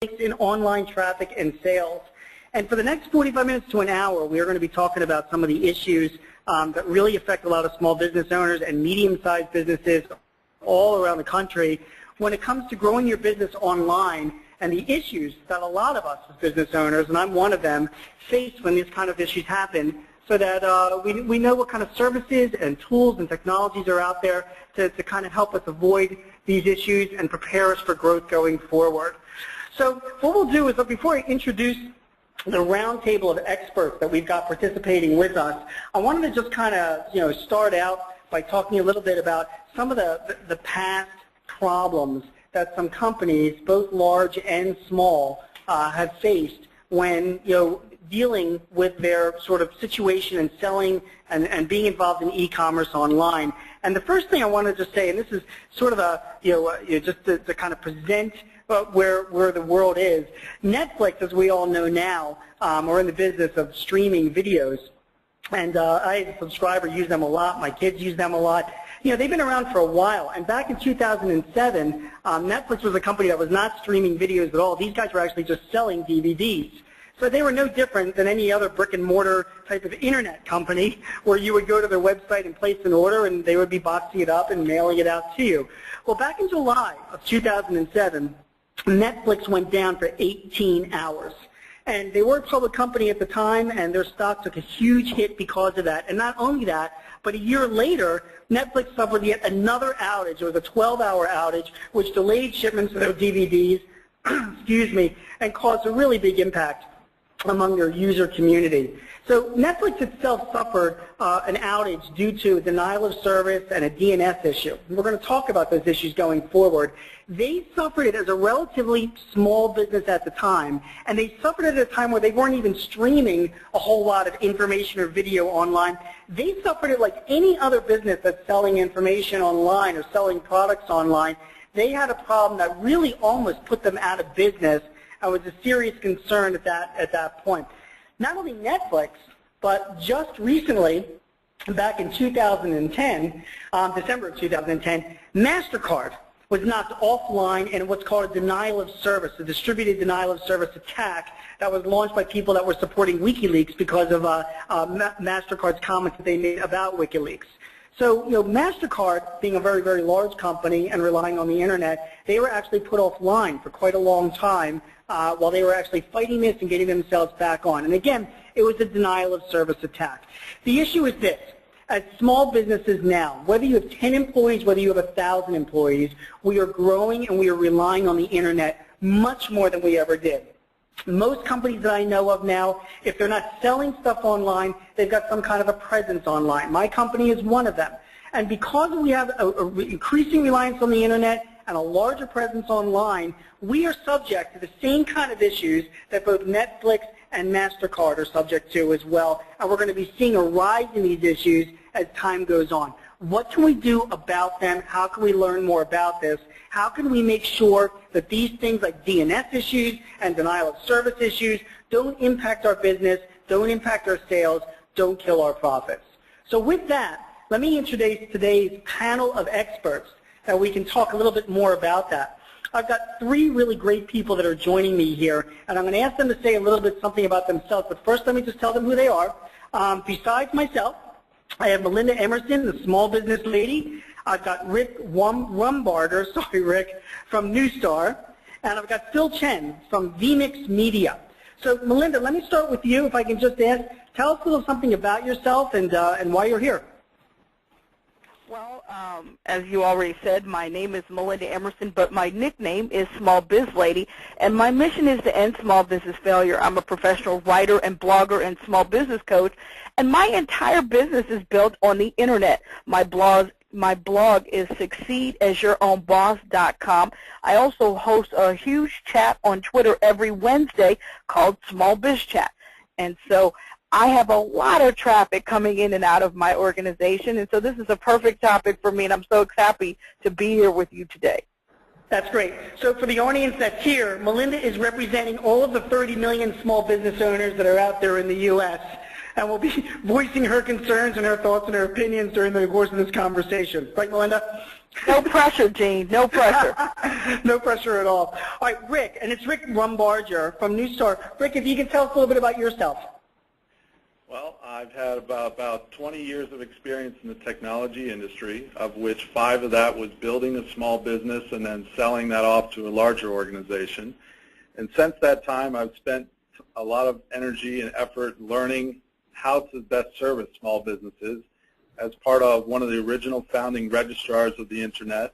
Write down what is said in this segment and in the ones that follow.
in online traffic and sales. And for the next 45 minutes to an hour, we are going to be talking about some of the issues that really affect a lot of small business owners and medium-sized businesses all around the country when it comes to growing your business online and the issues that a lot of us as business owners, and I'm one of them, face when these kind of issues happen, so that we know what kind of services and tools and technologies are out there to kind of help us avoid these issues and prepare us for growth going forward. So what we'll do is, before I introduce the roundtable of experts that we've got participating with us, I wanted to just kind of start out by talking a little bit about some of the past problems that some companies, both large and small, have faced when dealing with their sort of situation and selling and being involved in e-commerce online. And the first thing I wanted to say, and this is sort of a just to kind of present where the world is. Netflix, as we all know now, are in the business of streaming videos. And I, as a subscriber, use them a lot. My kids use them a lot. They've been around for a while. And back in 2007, Netflix was a company that was not streaming videos at all. These guys were actually just selling DVDs. So they were no different than any other brick-and-mortar type of internet company where you would go to their website and place an order and they would be boxing it up and mailing it out to you. Well, back in July of 2007, Netflix went down for 18 hours. And they were a public company at the time, and their stock took a huge hit because of that. And not only that, but a year later, Netflix suffered yet another outage. It was a 12-hour outage, which delayed shipments of their DVDs, excuse me, and caused a really big impact among their user community. So Netflix itself suffered an outage due to a denial of service and a DNS issue. And we're going to talk about those issues going forward. They suffered it as a relatively small business at the time, and they suffered it at a time where they weren't even streaming a whole lot of information or video online. They suffered it like any other business that's selling information online or selling products online. They had a problem that really almost put them out of business and was a serious concern at that point. Not only Netflix, but just recently, back in 2010, December of 2010, MasterCard was knocked offline in what's called a denial of service, a distributed denial of service attack that was launched by people that were supporting WikiLeaks because of MasterCard's comments that they made about WikiLeaks. So, MasterCard, being a very, very large company and relying on the internet, they were actually put offline for quite a long time while they were actually fighting this and getting themselves back on. And again, it was a denial of service attack. The issue is this. As small businesses now, whether you have 10 employees, whether you have 1,000 employees, we are growing and we are relying on the internet much more than we ever did. Most companies that I know of now, if they're not selling stuff online, they've got some kind of a presence online. My company is one of them. And because we have an increasing reliance on the internet and a larger presence online, we are subject to the same kind of issues that both Netflix and MasterCard are subject to as well. And we're going to be seeing a rise in these issues as time goes on. What can we do about them? How can we learn more about this? How can we make sure that these things like DNS issues and denial of service issues don't impact our business, don't impact our sales, don't kill our profits? So with that, let me introduce today's panel of experts that we can talk a little bit more about that. I've got three really great people that are joining me here, and I'm going to ask them to say a little bit something about themselves. But first, let me just tell them who they are. Besides myself, I have Melinda Emerson, the small business lady. I've got Rick Rumbarder, from Neustar. And I've got Phil Chen from vMix Media. So, Melinda, let me start with you. If I can just ask, tell us a little something about yourself and why you're here. Well, as you already said, my name is Melinda Emerson, but my nickname is Small Biz Lady, and my mission is to end small business failure. I'm a professional writer and blogger and small business coach, and my entire business is built on the internet. My blog is succeedasyourOwnBoss.com. I also host a huge chat on Twitter every Wednesday called Small Biz Chat, and so I have a lot of traffic coming in and out of my organization, and so this is a perfect topic for me, and I'm so happy to be here with you today. That's great. So for the audience that's here, Melinda is representing all of the 30 million small business owners that are out there in the U.S., and will be voicing her concerns and her thoughts and her opinions during the course of this conversation. Right, Melinda? No pressure, Gene. No pressure. No pressure at all. All right, Rick, and it's Rick Rumbarger from Neustar. Rick, if you can tell us a little bit about yourself. Well, I've had about 20 years of experience in the technology industry, of which 5 of that was building a small business and then selling that off to a larger organization. And since that time, I've spent a lot of energy and effort learning how to best service small businesses as part of one of the original founding registrars of the Internet,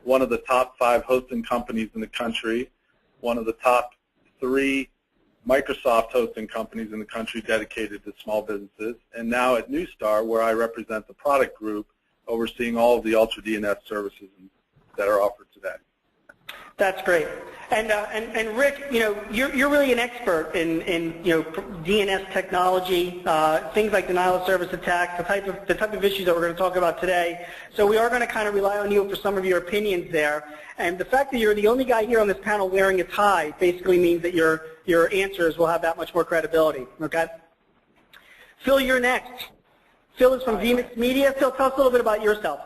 one of the top 5 hosting companies in the country, one of the top 3 Microsoft hosting companies in the country dedicated to small businesses, and now at Neustar, where I represent the product group overseeing all of the Ultra DNS services that are offered today. That's great. And Rick, you're really an expert in DNS technology, things like denial of service attacks, the type of issues that we're going to talk about today. So we are going to kind of rely on you for some of your opinions there. And the fact that you're the only guy here on this panel wearing a tie basically means that your answers will have that much more credibility. Okay. Phil, you're next. Phil is from vMix Media. Phil, tell us a little bit about yourself.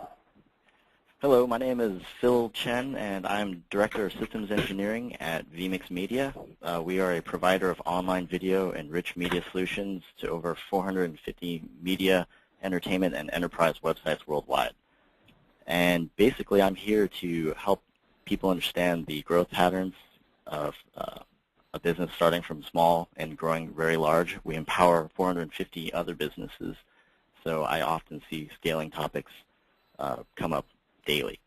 Hello, my name is Phil Chen, and I'm Director of Systems Engineering at vMix Media. We are a provider of online video and rich media solutions to over 450 media, entertainment, and enterprise websites worldwide. And basically, I'm here to help people understand the growth patterns of a business starting from small and growing very large. We empower 450 other businesses, so I often see scaling topics come up daily.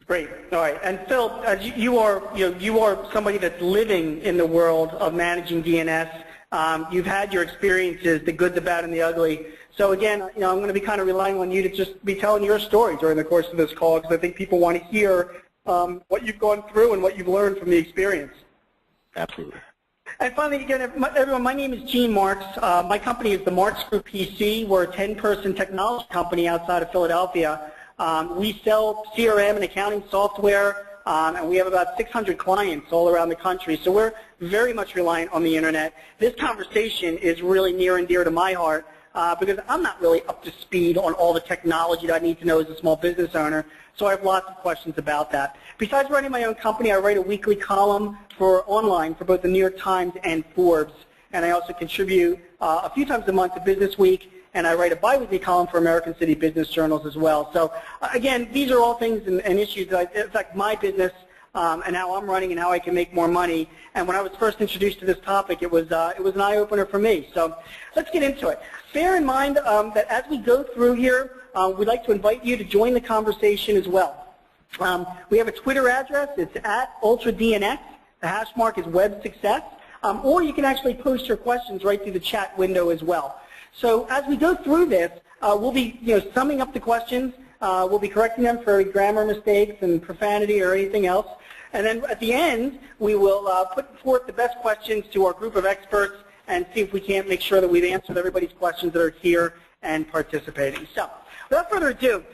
Great. All right. And Phil, you are somebody that's living in the world of managing DNS. You've had your experiences, the good, the bad, and the ugly. So again, I'm going to be kind of relying on you to just be telling your story during the course of this call, because I think people want to hear what you've gone through and what you've learned from the experience. Absolutely. And finally, again, everyone, my name is Gene Marks. My company is the Marks Group PC. We're a 10-person technology company outside of Philadelphia. We sell CRM and accounting software, and we have about 600 clients all around the country. So we're very much reliant on the Internet. This conversation is really near and dear to my heart because I'm not really up to speed on all the technology that I need to know as a small business owner. So I have lots of questions about that. Besides running my own company, I write a weekly column online for both the New York Times and Forbes. And I also contribute a few times a month to Business Week, and I write a bi-weekly column for American City Business Journals as well. So again, these are all things and issues that affect my business and how I'm running and how I can make more money. And when I was first introduced to this topic, it was an eye-opener for me. So let's get into it. Bear in mind that as we go through here, we'd like to invite you to join the conversation as well. We have a Twitter address. It's @UltraDNS. The hash mark is WebSuccess. Or you can actually post your questions right through the chat window as well. So as we go through this, we'll be summing up the questions. We'll be correcting them for grammar mistakes and profanity or anything else. And then at the end, we will put forth the best questions to our group of experts and see if we can't make sure that we've answered everybody's questions that are here and participating. So without further ado,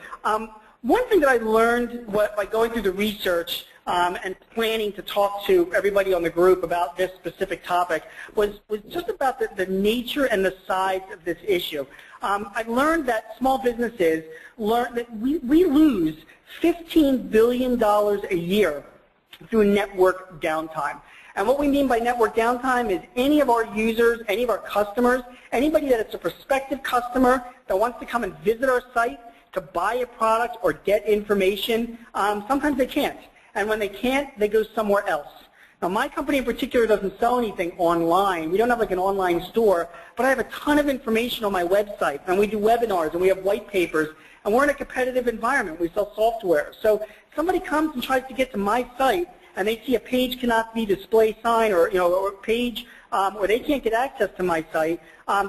one thing that I learned by going through the research and planning to talk to everybody on the group about this specific topic was just about the nature and the size of this issue. I've learned that small businesses learn that we lose $15 billion a year through network downtime. And what we mean by network downtime is any of our users, any of our customers, anybody that is a prospective customer that wants to come and visit our site to buy a product or get information, sometimes they can't. And when they can't, they go somewhere else. Now, my company in particular doesn't sell anything online. We don't have like an online store, but I have a ton of information on my website, and we do webinars, and we have white papers, and we're in a competitive environment. We sell software. So somebody comes and tries to get to my site, and they see a page cannot be display sign or a page, or they can't get access to my site,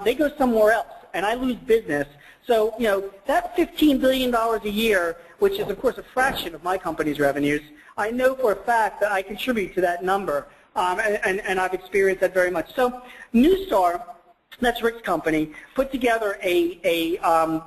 they go somewhere else, and I lose business. So, that $15 billion a year, which is, of course, a fraction of my company's revenues, I know for a fact that I contribute to that number, and I've experienced that very much. So Neustar, that's Rick's company, put together a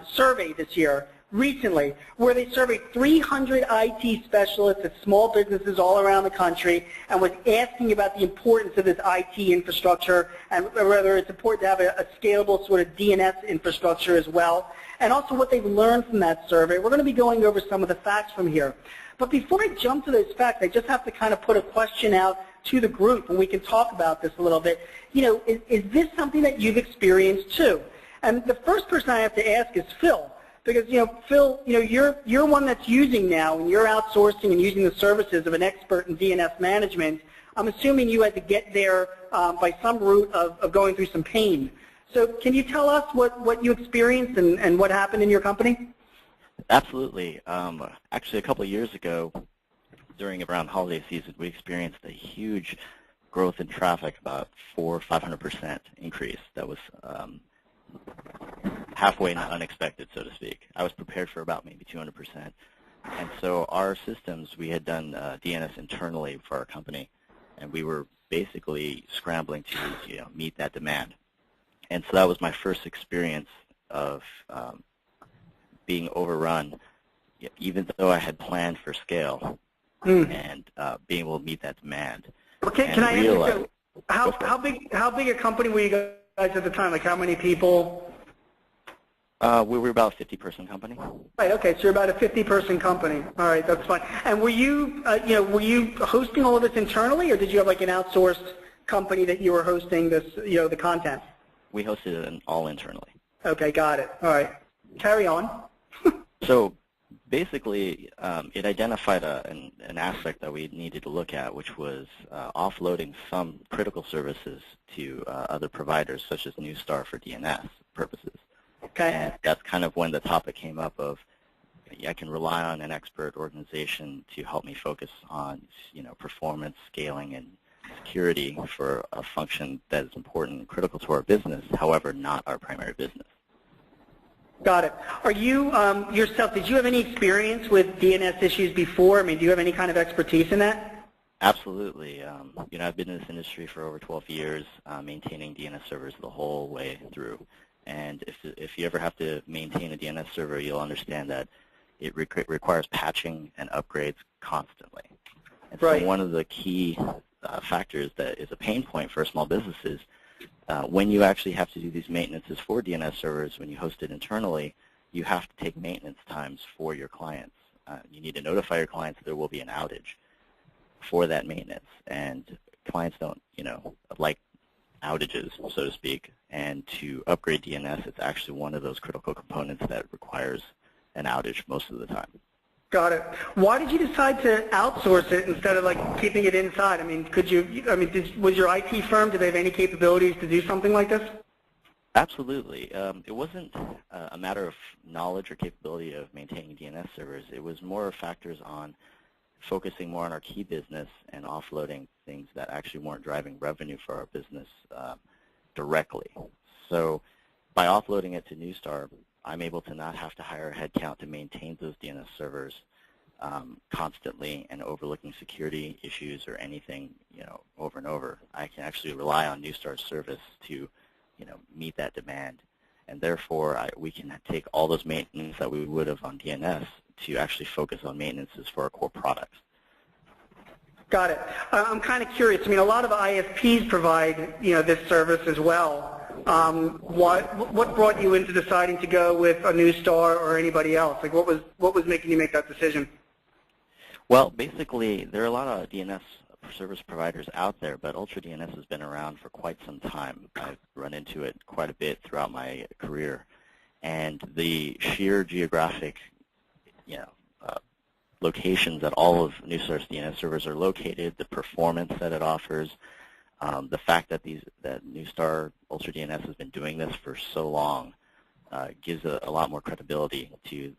survey this year, recently, where they surveyed 300 IT specialists at small businesses all around the country and was asking about the importance of this IT infrastructure and whether it's important to have a scalable sort of DNS infrastructure as well. and also what they've learned from that survey. We're going to be going over some of the facts from here. But before I jump to those facts, I just have to kind of put a question out to the group, and we can talk about this a little bit. You know, is this something that you've experienced too? And the first person I have to ask is Phil, because Phil, you're one that's using now, and you're outsourcing and using the services of an expert in DNS management. I'm assuming you had to get there by some route of going through some pain. So can you tell us what you experienced and what happened in your company? Absolutely. Actually, a couple of years ago, during around holiday season, we experienced a huge growth in traffic, about 400% or 500% increase. That was halfway unexpected, so to speak. I was prepared for about maybe 200%. And so our systems, we had done DNS internally for our company, and we were basically scrambling to meet that demand. And so that was my first experience of being overrun, even though I had planned for scale and being able to meet that demand. Okay, can I ask you, how big a company were you guys at the time? Like how many people? We were about a 50-person company. Right. Okay. So you're about a 50-person company. All right. That's fine. And were you, were you hosting all of this internally, or did you have like an outsourced company that you were hosting this, the content? We hosted it all internally. Okay. Got it. All right. Carry on. So basically, it identified an aspect that we needed to look at, which was offloading some critical services to other providers, such as Neustar for DNS purposes. Okay. And that's kind of when the topic came up of, I can rely on an expert organization to help me focus on, performance, scaling, and security for a function that is important and critical to our business, however, not our primary business. Got it. Are you, yourself, did you have any experience with DNS issues before? I mean, do you have any kind of expertise in that? Absolutely. I've been in this industry for over 12 years, maintaining DNS servers the whole way through. And if you ever have to maintain a DNS server, you'll understand that it requires patching and upgrades constantly. And so one of the key factors that is a pain point for small businesses, when you actually have to do these maintenances for DNS servers, when you host it internally, you have to take maintenance times for your clients. You need to notify your clients that there will be an outage for that maintenance. And clients don't, like outages, so to speak, and to upgrade DNS, it's actually one of those critical components that requires an outage most of the time. Got it. Why did you decide to outsource it instead of like keeping it inside? I mean, was your IT firm, did they have any capabilities to do something like this? Absolutely. It wasn't a matter of knowledge or capability of maintaining DNS servers. It was more factors on focusing more on our key business and offloading things that actually weren't driving revenue for our business directly. So by offloading it to Neustar, I'm able to not have to hire a headcount to maintain those DNS servers constantly and overlooking security issues or anything, over and over. I can actually rely on Neustar's service to, meet that demand. And therefore, we can take all those maintenance that we would have on DNS to actually focus on maintenances for our core products. Got it. I'm kind of curious. I mean, a lot of ISPs provide, this service as well. What brought you into deciding to go with a Neustar or anybody else? Like, what was making you make that decision? Well, basically, there are a lot of DNS service providers out there, but Ultra DNS has been around for quite some time. I've run into it quite a bit throughout my career, and the sheer geographic, locations that all of Neustar's DNS servers are located, the performance that it offers, the fact that Neustar Ultra DNS has been doing this for so long gives a lot more credibility to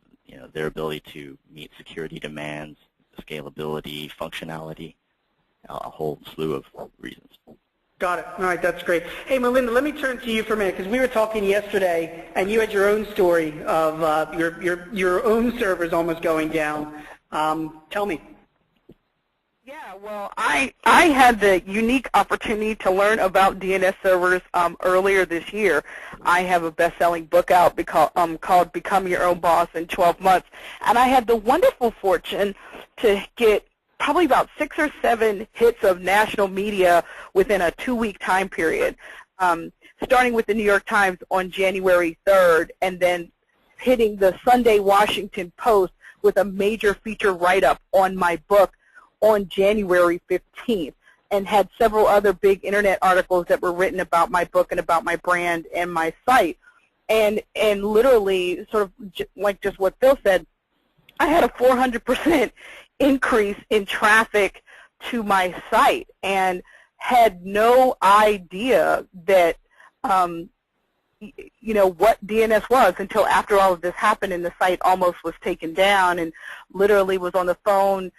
their ability to meet security demands, scalability, functionality, a whole slew of reasons. Got it. All right, that's great. Hey, Melinda, let me turn to you for a minute, because we were talking yesterday, and you had your own story of your own servers almost going down. Tell me. Yeah, well, I had the unique opportunity to learn about DNS servers earlier this year. I have a best-selling book out called Become Your Own Boss in 12 Months, and I had the wonderful fortune to get probably about 6 or 7 hits of national media within a 2-week time period, starting with the New York Times on January 3rd, and then hitting the Sunday Washington Post with a major feature write-up on my book on January 15th, and had several other big internet articles that were written about my book and about my brand and my site. And literally, sort of like just what Phil said, I had a 400% increase in traffic to my site, and had no idea that what DNS was until after all of this happened, and the site almost was taken down, and literally was on the phone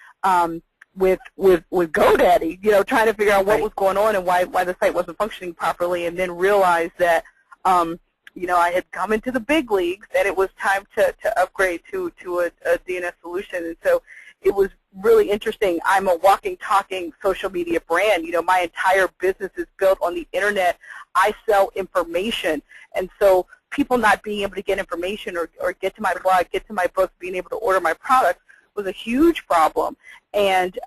with GoDaddy, trying to figure out what was going on and why the site wasn't functioning properly, and then realized that I had come into the big leagues and it was time to upgrade to a DNS solution. And so it was really interesting. I'm a walking, talking social media brand. My entire business is built on the internet. I sell information. And so people not being able to get information or get to my blog, get to my book, being able to order my products was a huge problem. And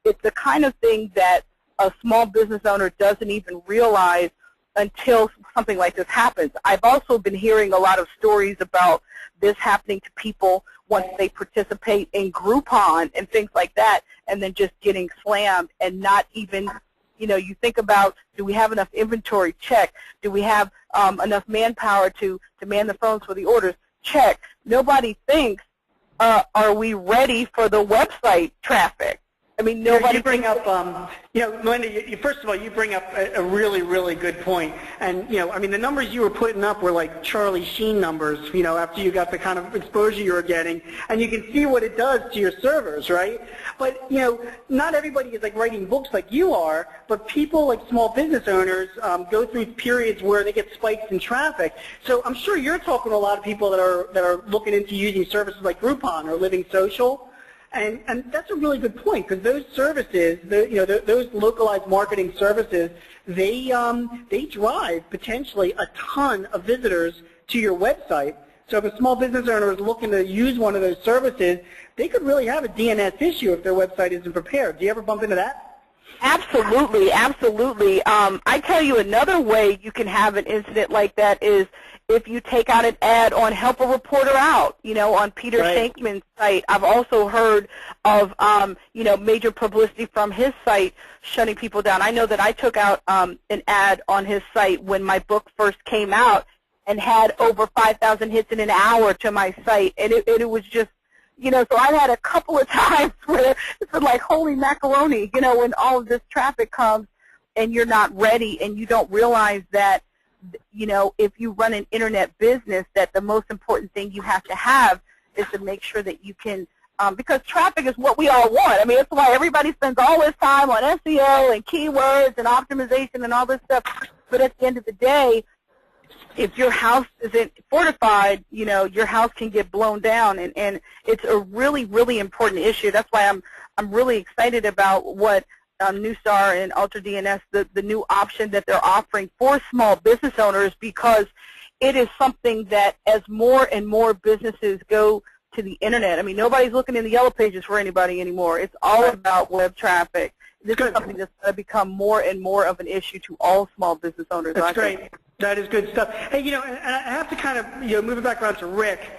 it's the kind of thing that a small business owner doesn't even realize until something like this happens. I've also been hearing a lot of stories about this happening to people once they participate in Groupon and things like that, and then just getting slammed and not even, you think about, do we have enough inventory? Check. Do we have enough manpower to man the phones for the orders? Check. Nobody thinks, are we ready for the website traffic? I mean, nobody. You bring up, Melinda. First of all, you bring up a really, really good point. And the numbers you were putting up were like Charlie Sheen numbers. After you got the kind of exposure you were getting, and you can see what it does to your servers, right? But not everybody is like writing books like you are. But people like small business owners go through periods where they get spikes in traffic. So I'm sure you're talking to a lot of people that are looking into using services like Groupon or Living Social. And that's a really good point, because those services, those localized marketing services, they drive potentially a ton of visitors to your website. So if a small business owner is looking to use one of those services, they could really have a DNS issue if their website isn't prepared. Do you ever bump into that? Absolutely, absolutely. I tell you, another way you can have an incident like that is if you take out an ad on Help a Reporter Out, on Peter Shankman's site. I've also heard of, major publicity from his site shutting people down. I know that I took out an ad on his site when my book first came out and had over 5,000 hits in an hour to my site, and it was just, so I had a couple of times where it's like holy macaroni, when all of this traffic comes and you're not ready and you don't realize that, if you run an internet business, that the most important thing you have to have is to make sure that you can, because traffic is what we all want. I mean, that's why everybody spends all this time on SEO and keywords and optimization and all this stuff. But at the end of the day, if your house isn't fortified, your house can get blown down, and it's a really, really important issue. That's why I'm really excited about what Neustar and Ultra DNS, the new option that they're offering for small business owners, because it is something that as more and more businesses go to the internet, I mean, nobody's looking in the yellow pages for anybody anymore. It's all about web traffic. This is something that's going to become more and more of an issue to all small business owners. That's great. That is good stuff. Hey, and I have to kind of, move it back around to Rick,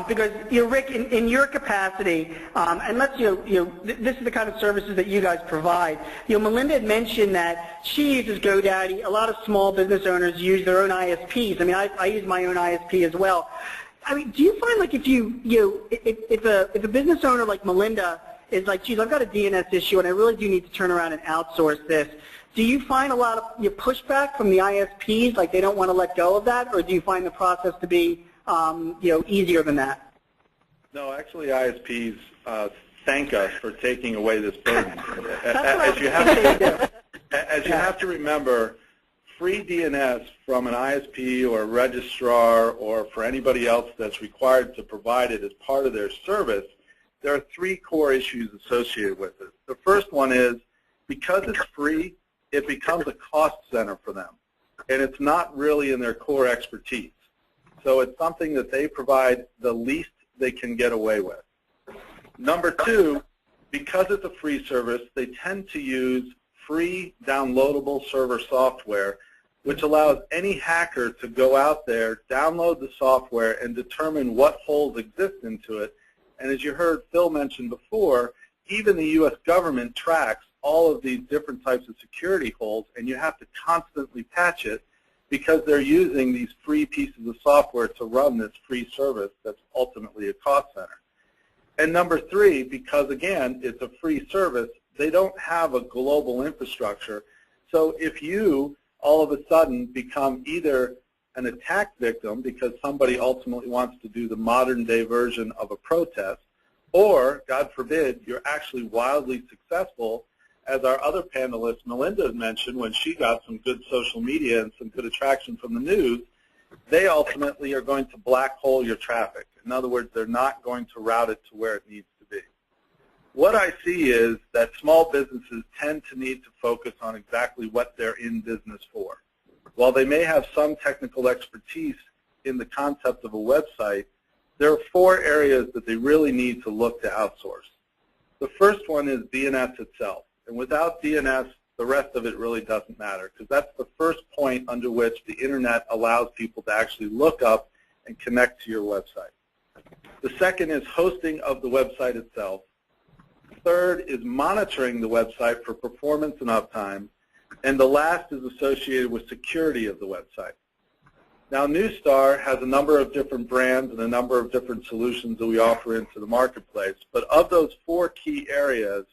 because, Rick, in your capacity, and let's, this is the kind of services that you guys provide. Melinda had mentioned that she uses GoDaddy. A lot of small business owners use their own ISPs. I mean, I use my own ISP as well. I mean, do you find like if a business owner like Melinda is like, geez, I've got a DNS issue and I really do need to turn around and outsource this, do you find a lot of pushback from the ISPs, like they don't want to let go of that, or do you find the process to be easier than that? No, actually ISPs thank us for taking away this burden. As you have to remember, free DNS from an ISP or a registrar or for anybody else that's required to provide it as part of their service, there are three core issues associated with it. The first one is, because it's free, it becomes a cost center for them, and it's not really in their core expertise. So it's something that they provide the least they can get away with. Number two, because it's a free service, they tend to use free downloadable server software which allows any hacker to go out there, download the software, and determine what holes exist into it. And as you heard Phil mention before, even the U.S. government tracks all of these different types of security holes, and you have to constantly patch it because they're using these free pieces of software to run this free service that's ultimately a cost center. And number three, because again, it's a free service, they don't have a global infrastructure. So if you all of a sudden become either an attack victim because somebody ultimately wants to do the modern day version of a protest, or, God forbid, you're actually wildly successful, as our other panelist, Melinda, mentioned when she got some good social media and some good attraction from the news, they ultimately are going to black hole your traffic. In other words, they're not going to route it to where it needs to be. What I see is that small businesses tend to need to focus on exactly what they're in business for. While they may have some technical expertise in the concept of a website, there are 4 areas that they really need to look to outsource. The first one is DNS itself. And without DNS, the rest of it really doesn't matter, because that's the first point under which the Internet allows people to actually look up and connect to your website. The second is hosting of the website itself. Third is monitoring the website for performance and uptime. And the last is associated with security of the website. Now, Neustar has a number of different brands and a number of different solutions that we offer into the marketplace. But of those 4 key areas,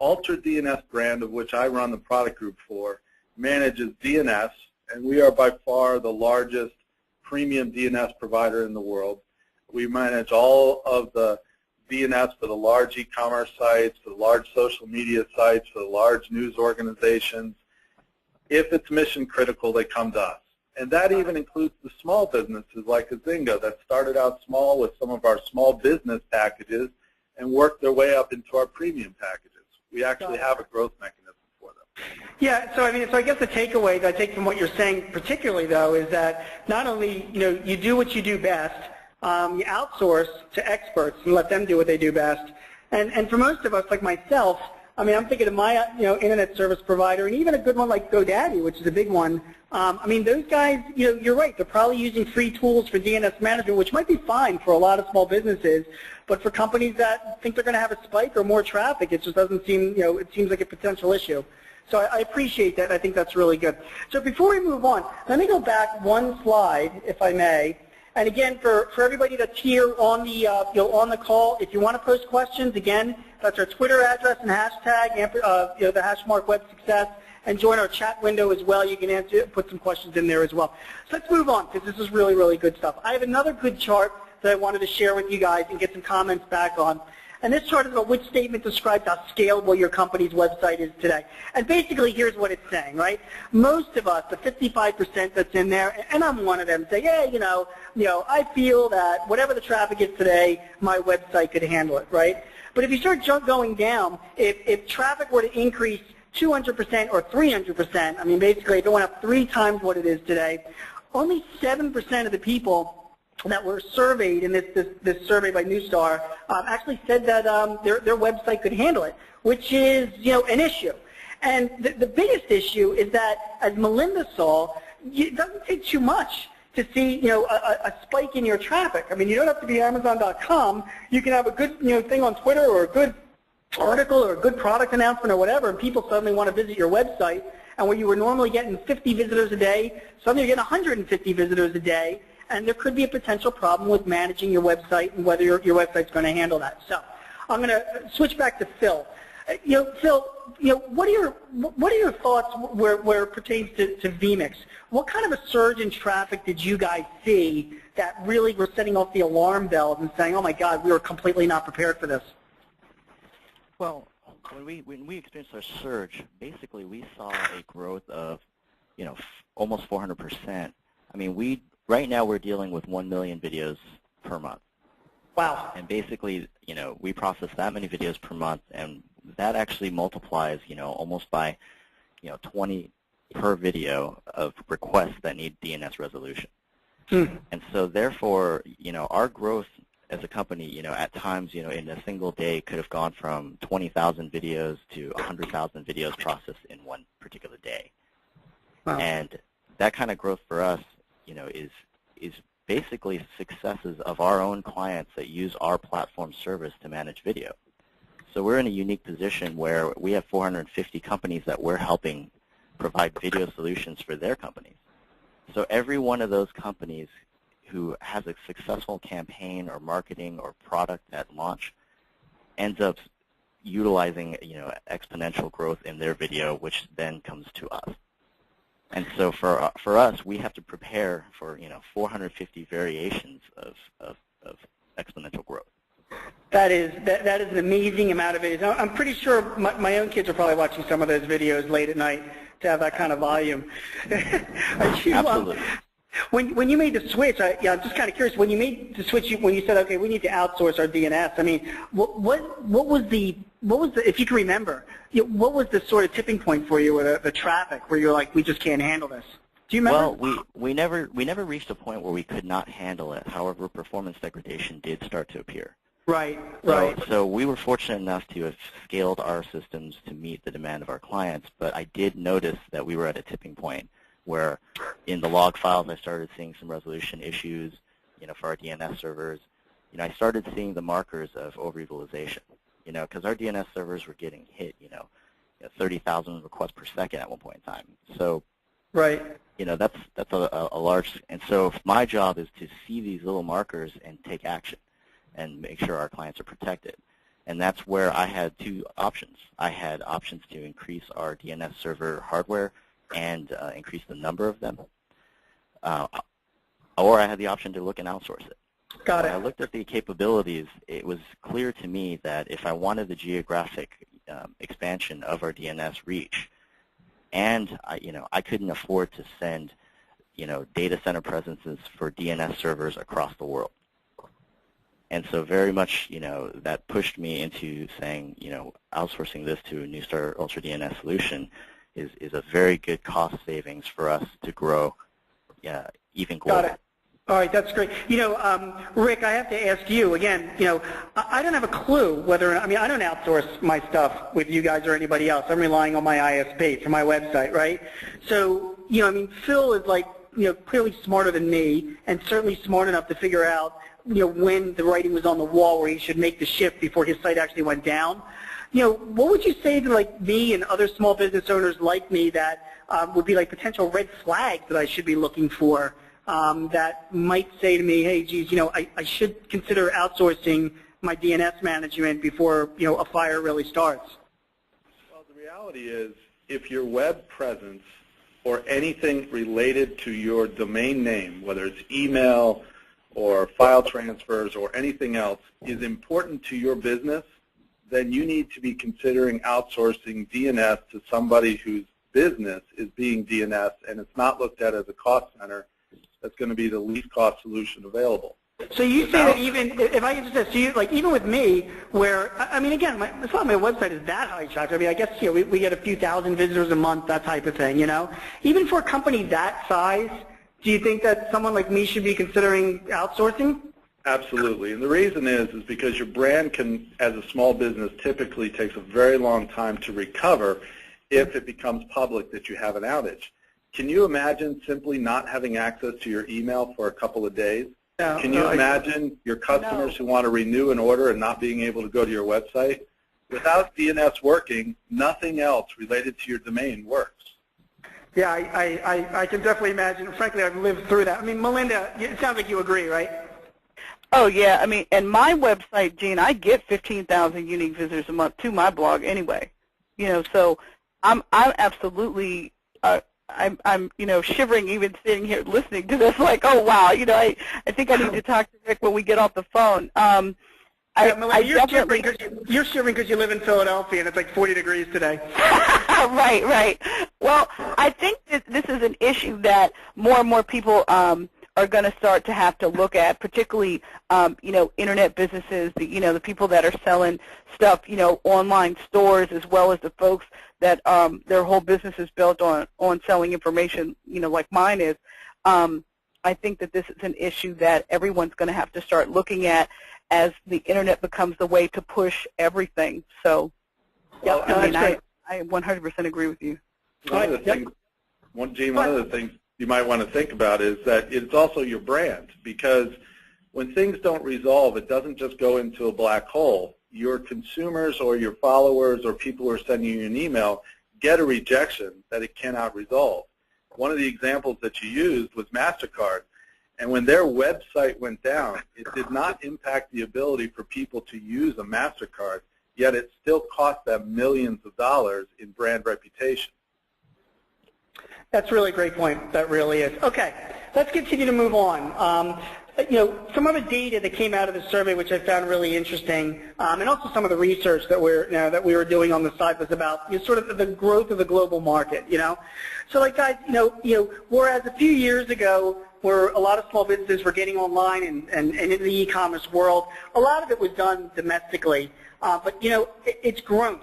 Ultra DNS brand, of which I run the product group for, manages DNS, and we are by far the largest premium DNS provider in the world. We manage all of the DNS for the large e-commerce sites, for the large social media sites, for the large news organizations. If it's mission critical, they come to us. And that even includes the small businesses like Azinga that started out small with some of our small business packages and worked their way up into our premium packages. We actually have a growth mechanism for them. Yeah, so I guess the takeaway that I take from what you're saying particularly, though, is that not only, you do what you do best, you outsource to experts and let them do what they do best. And for most of us, like myself, I'm thinking of my internet service provider, and even a good one like GoDaddy, which is a big one. Those guys, you're right, they're probably using free tools for DNS management, which might be fine for a lot of small businesses, but for companies that think they're going to have a spike or more traffic, it just doesn't seem, it seems like a potential issue. So I appreciate that. I think that's really good. So before we move on, let me go back one slide, if I may. And again, for everybody that's here on the on the call, if you want to post questions, again, that's our Twitter address and hashtag, the hashmark web success, and join our chat window as well. You can put some questions in there as well. So let's move on, because this is really, really good stuff. I have another good chart that I wanted to share with you guys and get some comments back on. And this chart is about which statement describes how scalable your company's website is today. And basically, here's what it's saying, right? Most of us, the 55% that's in there, and I'm one of them, say, yeah, I feel that whatever the traffic is today, my website could handle it, right? But if you start going down, if traffic were to increase 200% or 300%, basically if it went up 3 times what it is today, only 7% of the people that were surveyed in this survey by Neustar actually said that their website could handle it, which is an issue. And the biggest issue is that, as Melinda saw, it doesn't take too much to see a spike in your traffic. You don't have to be Amazon.com. You can have a good thing on Twitter or a good article or a good product announcement or whatever, and people suddenly want to visit your website. And where you were normally getting 50 visitors a day, suddenly you're getting 150 visitors a day. And there could be a potential problem with managing your website and whether your website's going to handle that. So I'm going to switch back to Phil. Phil, what are your thoughts where it pertains to vMix? What kind of a surge in traffic did you guys see that really were setting off the alarm bells and saying, oh my God, we were completely not prepared for this? Well, when we experienced our surge, basically we saw a growth of almost 400%. Right now we're dealing with 1 million videos per month. Wow. And basically, we process that many videos per month, and that actually multiplies, almost by, 20 per video of requests that need DNS resolution. And so therefore, our growth as a company, at times, in a single day could have gone from 20,000 videos to 100,000 videos processed in one particular day. Wow. And that kind of growth for us, is basically successes of our own clients that use our platform service to manage video. So we're in a unique position where we have 450 companies that we're helping provide video solutions for their companies. So every one of those companies who has a successful campaign or marketing or product at launch ends up utilizing, exponential growth in their video, which then comes to us. And so for us, we have to prepare for 450 variations of exponential growth. That is an amazing amount of videos. I'm pretty sure my own kids are probably watching some of those videos late at night to have that kind of volume. Absolutely. When you made the switch, I'm just kind of curious. When you made the switch, when you said, okay, we need to outsource our DNS. I mean, what was the if you can remember, what was the sort of tipping point for you with the traffic where you're like, we just can't handle this? Do you remember? Well, we never reached a point where we could not handle it. However, performance degradation did start to appear. Right. So we were fortunate enough to have scaled our systems to meet the demand of our clients, but I did notice that we were at a tipping point where in the log files I started seeing some resolution issues, for our DNS servers. I started seeing the markers of overutilization, because our DNS servers were getting hit, 30,000 requests per second at one point in time. So, right. That's a large, and so my job is to see these little markers and take action and make sure our clients are protected. And that's where I had two options. I had options to increase our DNS server hardware and increase the number of them, or I had the option to look and outsource it. Got it. When I looked at the capabilities, it was clear to me that if I wanted the geographic expansion of our DNS reach, and I couldn't afford to send data center presences for DNS servers across the world. And so very much, that pushed me into saying, outsourcing this to a Neustar Ultra DNS solution is a very good cost savings for us to grow, even globally. Got it. All right, that's great. Rick, I have to ask you again. I don't have a clue whether I don't outsource my stuff with you guys or anybody else. I'm relying on my ISP for my website, right? So, Phil is like, clearly smarter than me, and certainly smart enough to figure out, when the writing was on the wall where he should make the shift before his site actually went down. What would you say to like me and other small business owners like me that would be like potential red flags that I should be looking for that might say to me, hey, geez, I should consider outsourcing my DNS management before, a fire really starts? Well, the reality is if your web presence or anything related to your domain name, whether it's email or file transfers or anything else, is important to your business, then you need to be considering outsourcing DNS to somebody whose business is being DNS and it's not looked at as a cost center. That's going to be the least cost solution available. So you say that even, if I can just say, so even with me, where, again, it's not my website is that high traffic. I guess, we get a few thousand visitors a month, that type of thing, Even for a company that size, do you think that someone like me should be considering outsourcing? Absolutely. And the reason is because your brand can, as a small business, typically takes a very long time to recover if it becomes public that you have an outage. Can you imagine simply not having access to your email for a couple of days? No, Can you imagine your customers who want to renew an order and not being able to go to your website? Without DNS working, nothing else related to your domain works. Yeah, I can definitely imagine. Frankly, I've lived through that. Melinda, it sounds like you agree, right? Oh, yeah. And my website, Gene, I get 15,000 unique visitors a month to my blog anyway. So I'm absolutely, I'm shivering even sitting here listening to this like, oh, wow, I think I need to talk to Rick when we get off the phone. Melinda, you're shivering because you live in Philadelphia and it's like 40 degrees today. Right. Well, I think that this is an issue that more and more people are going to start to have to look at, particularly, internet businesses, the people that are selling stuff, online stores, as well as the folks that their whole business is built on selling information, like mine is. I think that this is an issue that everyone's going to have to start looking at as the internet becomes the way to push everything. So, I 100% agree with you. One of the things you might want to think about is that it's also your brand, because when things don't resolve, it doesn't just go into a black hole. Your consumers or your followers or people who are sending you an email get a rejection that it cannot resolve. One of the examples that you used was MasterCard. And when their website went down, it did not impact the ability for people to use a MasterCard, yet it still cost them millions of dollars in brand reputation. That's a really great point. That really is. Okay, let's continue to move on. Some of the data that came out of the survey, which I found really interesting, and also some of the research that we were doing on the site was about sort of the growth of the global market. So like guys, whereas a few years ago, where a lot of small businesses were getting online and into the e-commerce world, a lot of it was done domestically, but it's grown,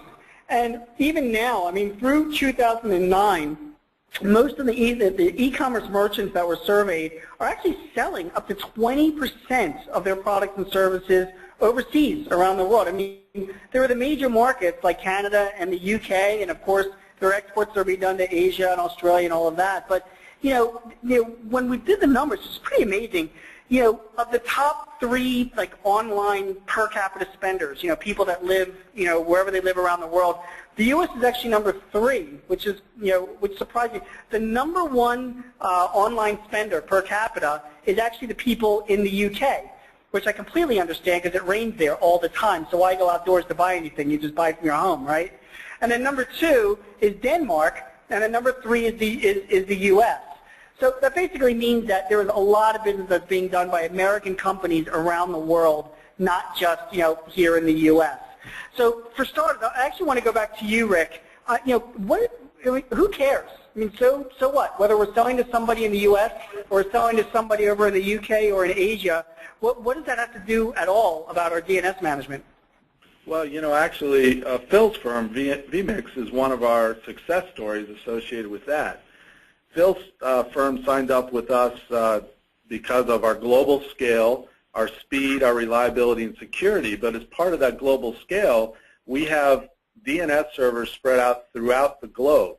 and even now, I mean, through 2009. Most of the e-commerce merchants that were surveyed are actually selling up to 20% of their products and services overseas around the world. I mean, there are the major markets like Canada and the UK, and of course, their exports are being done to Asia and Australia and all of that. But when we did the numbers, it's pretty amazing. Of the top 3 like online per capita spenders, people that live, wherever they live around the world, the U.S. is actually number 3, which is, which surprised me. The number 1 online spender per capita is actually the people in the U.K., which I completely understand because it rains there all the time. So why go outdoors to buy anything? You just buy it from your home, right? And then number 2 is Denmark, and then number 3 is the U.S. So that basically means that there is a lot of business that's being done by American companies around the world, not just here in the U.S. So for starters, I actually want to go back to you, Rick. Who cares? I mean, so what? Whether we're selling to somebody in the U.S. or selling to somebody over in the U.K. or in Asia, what does that have to do at all about our DNS management? Well, actually, Phil's firm, vMix, is one of our success stories associated with that. Phil's firm signed up with us because of our global scale, our speed, our reliability, and security. But as part of that global scale, we have DNS servers spread out throughout the globe.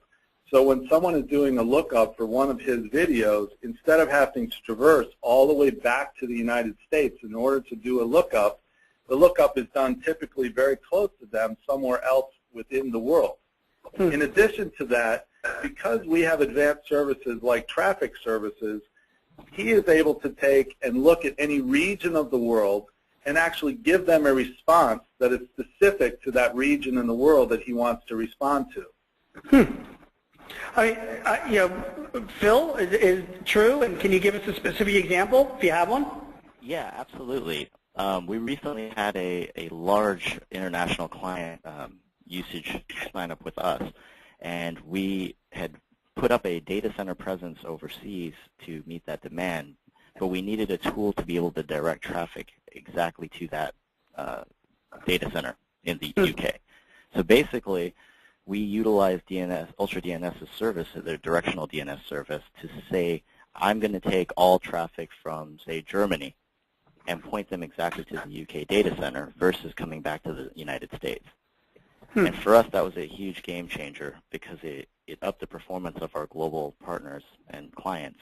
So when someone is doing a lookup for one of his videos, instead of having to traverse all the way back to the United States in order to do a lookup, the lookup is done typically very close to them somewhere else within the world. In addition to that, because we have advanced services like traffic services, he is able to take and look at any region of the world and actually give them a response that is specific to that region in the world that he wants to respond to. I mean, Phil, is true, and can you give us a specific example if you have one? Yeah, absolutely. We recently had a large international client usage sign up with us, and we had put up a data center presence overseas to meet that demand, but we needed a tool to be able to direct traffic exactly to that data center in the UK. So basically, we utilized Ultra DNS's service, their directional DNS service, to say, I'm going to take all traffic from, say, Germany and point them exactly to the UK data center versus coming back to the United States. And for us, that was a huge game changer because it upped the performance of our global partners and clients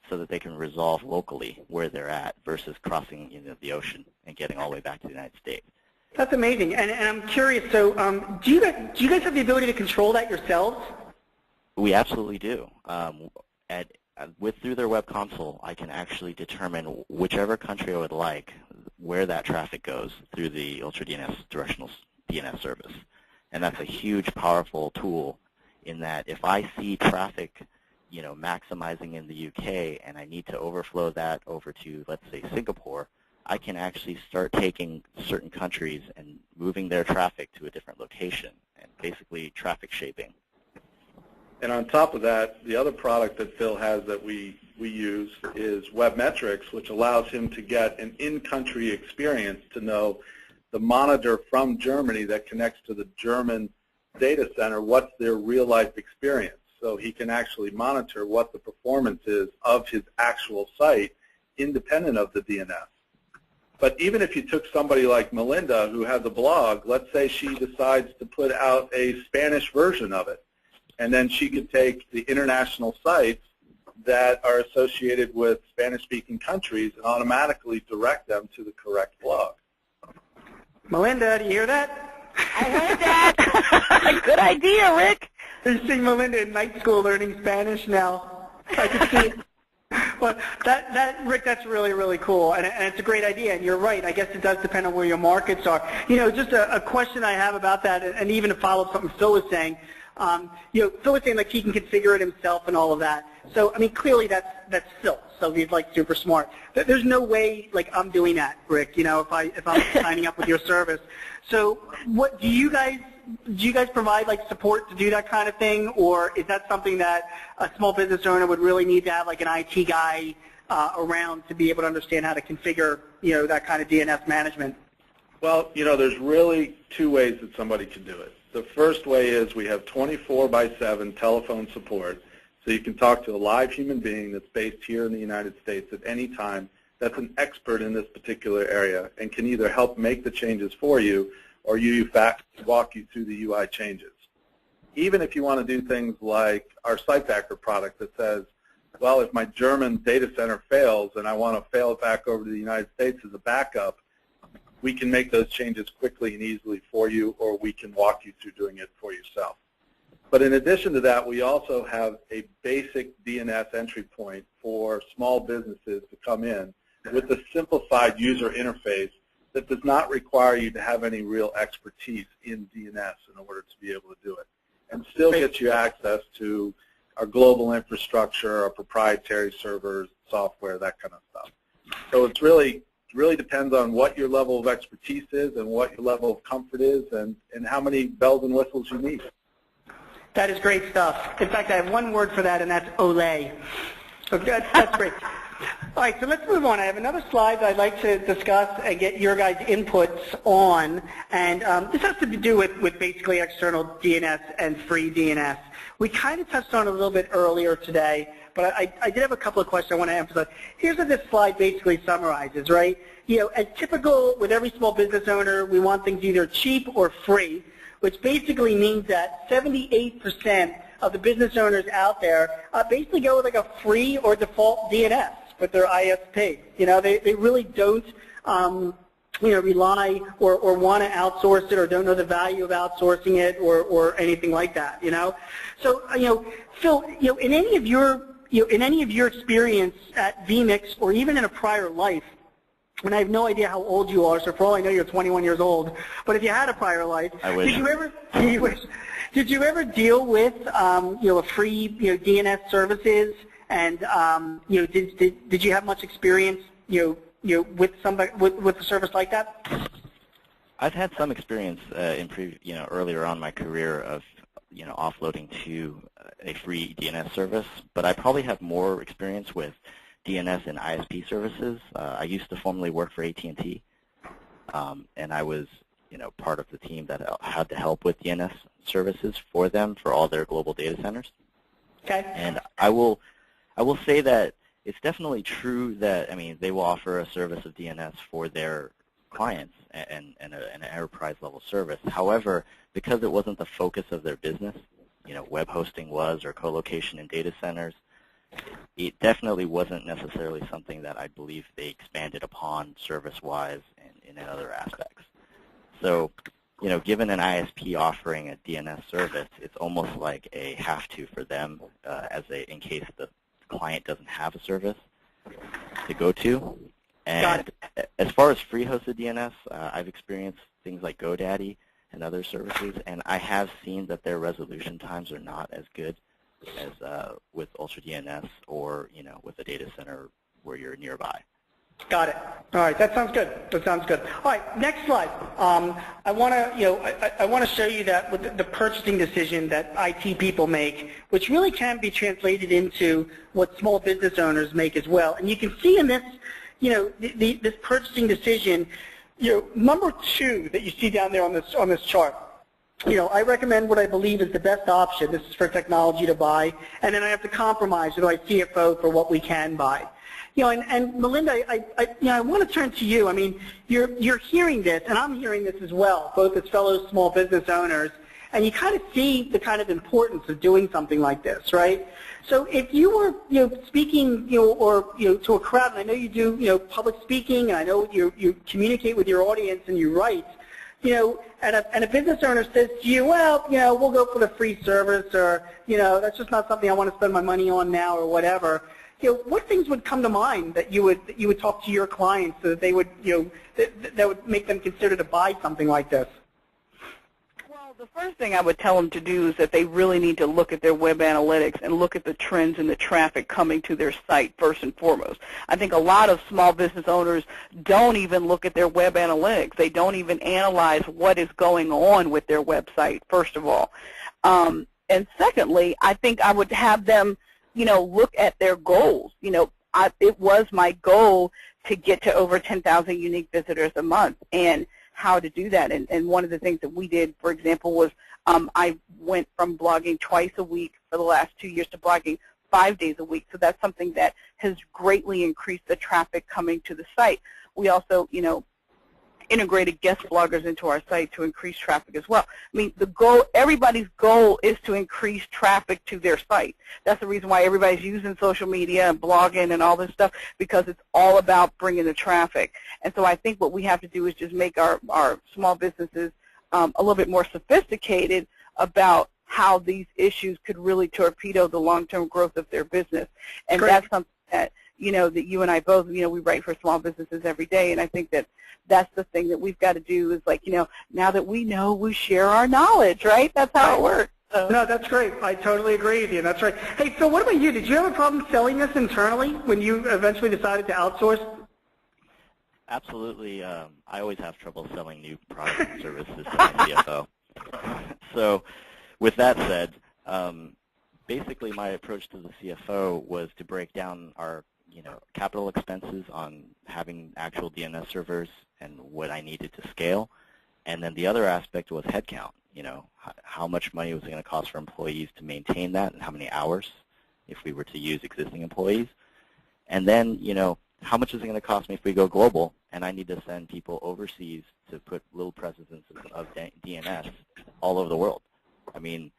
so that they can resolve locally where they're at versus crossing the ocean and getting all the way back to the United States. That's amazing. And I'm curious, so do you guys have the ability to control that yourselves? We absolutely do. Through their web console, I can actually determine whichever country I would like, where that traffic goes through the Ultra DNS directional DNS service. And that's a huge, powerful tool in that if I see traffic, maximizing in the UK and I need to overflow that over to, let's say, Singapore, I can actually start taking certain countries and moving their traffic to a different location and basically traffic shaping. And on top of that, the other product that Phil has that we use is Webmetrics, which allows him to get an in-country experience to know the monitor from Germany that connects to the German data center, what's their real-life experience. So he can actually monitor what the performance is of his actual site independent of the DNS. But even if you took somebody like Melinda who has a blog, let's say she decides to put out a Spanish version of it, and then she could take the international sites, that are associated with Spanish-speaking countries and automatically direct them to the correct blog. Melinda, do you hear that? I heard that. Good idea, Rick. You're seeing Melinda in night school learning Spanish now. I can see it. Well, Rick, that's really, really cool, and it's a great idea, and you're right. I guess it does depend on where your markets are. You know, just a question I have about that, and even to follow up something Phil was saying, you know, Phil was saying like he can configure it himself and all of that. So, I mean, clearly that's Phil, so he's like super smart. There's no way like I'm doing that, Rick, you know, if I'm signing up with your service. So what do you guys provide like support to do that kind of thing, or is that something that a small business owner would really need to have like an IT guy around to be able to understand how to configure, you know, that kind of DNS management? Well, you know, there's really two ways that somebody can do it. The first way is we have 24/7 telephone support, so you can talk to a live human being that's based here in the United States at any time that's an expert in this particular area and can either help make the changes for you or walk you through the UI changes. Even if you want to do things like our Sitebacker product that says, well, if my German data center fails and I want to fail it back over to the United States as a backup, we can make those changes quickly and easily for you, or we can walk you through doing it for yourself. But in addition to that, we also have a basic DNS entry point for small businesses to come in with a simplified user interface that does not require you to have any real expertise in DNS in order to be able to do it, and still get you access to our global infrastructure, our proprietary servers, software, that kind of stuff. So it's really depends on what your level of expertise is and what your level of comfort is and how many bells and whistles you need. That is great stuff. In fact, I have one word for that, and that's Olay. So that's great. All right, so let's move on. I have another slide that I'd like to discuss and get your guys' inputs on, and this has to do with basically external DNS and free DNS. We kind of touched on it a little bit earlier today, but I did have a couple of questions I want to emphasize. Here's what this slide basically summarizes, right? You know, as typical with every small business owner, we want things either cheap or free, which basically means that 78% of the business owners out there basically go with like a free or default DNS with their ISP. You know, they really don't, you know, rely or want to outsource it or don't know the value of outsourcing it or anything like that. You know, so you know, Phil, you know, in any of your experience at vMix or even in a prior life, and I have no idea how old you are, so for all I know you're 21 years old, but if you had a prior life, did you ever deal with you know, a free, you know, DNS services, and you know, did you have much experience, you know, with somebody with a service like that? I've had some experience you know, earlier on in my career of, you know, offloading to a free DNS service, but I probably have more experience with DNS and ISP services. I used to formerly work for AT&T, and I was, you know, part of the team that had to help with DNS services for them for all their global data centers. Okay. And I will say that it's definitely true that, I mean, they will offer a service of DNS for their clients and an enterprise level service. However, because it wasn't the focus of their business, you know, web hosting was, or co-location in data centers, it definitely wasn't necessarily something that I believe they expanded upon service-wise and in other aspects. So, you know, given an ISP offering a DNS service, it's almost like a have-to for them in case the client doesn't have a service to go to. And as far as free-hosted DNS, I've experienced things like GoDaddy and other services, and I have seen that their resolution times are not as good as with Ultra DNS or, you know, with a data center where you're nearby. Got it. All right, that sounds good. That sounds good. All right, next slide. I want to, you know, I want to show you that with the purchasing decision that IT people make, which really can be translated into what small business owners make as well. And you can see in this, you know, this purchasing decision, you know, number 2 that you see down there on this chart. You know, I recommend what I believe is the best option. This is for technology to buy, and then I have to compromise with my CFO for what we can buy. You know, and Melinda, I want to turn to you. I mean, you're hearing this, and I'm hearing this as well, both as fellow small business owners. and you kind of see the kind of importance of doing something like this, right? So if you were, speaking, or to a crowd, and I know you do, public speaking, and I know you communicate with your audience and you write, and a business owner says to you, well, we'll go for the free service, or that's just not something I want to spend my money on now, or whatever. What things would come to mind that you would talk to your clients so that they would, that would make them consider to buy something like this? Well, the first thing I would tell them to do is that they really need to look at their web analytics and look at the trends and the traffic coming to their site first and foremost. I think a lot of small business owners don't even look at their web analytics. They don't even analyze what is going on with their website, first of all. And secondly, I think I would have them look at their goals. It was my goal to get to over 10,000 unique visitors a month, and how to do that. And one of the things that we did, for example, was I went from blogging twice a week for the last 2 years to blogging 5 days a week. So that's something that has greatly increased the traffic coming to the site. We also, integrated guest bloggers into our site to increase traffic as well. I mean, everybody's goal is to increase traffic to their site. That's the reason why everybody's using social media and blogging and all this stuff, because it's all about bringing the traffic. And so I think what we have to do is just make our small businesses a little bit more sophisticated about how these issues could really torpedo the long-term growth of their business. And Great. That's something that, that you and I both, we write for small businesses every day, and I think that's the thing that we've got to do is, like, now that we know, we share our knowledge, right? That's how it works. So. No, that's great. I totally agree with you. That's right. Hey, so what about you? Did you have a problem selling this internally when you eventually decided to outsource? Absolutely. I always have trouble selling new products and services to my CFO. So with that said, basically my approach to the CFO was to break down our capital expenses on having actual DNS servers and what I needed to scale. And then the other aspect was headcount. How much money was it going to cost for employees to maintain that, and how many hours if we were to use existing employees. And then, how much is it going to cost me if we go global and I need to send people overseas to put little presences of DNS all over the world? I mean,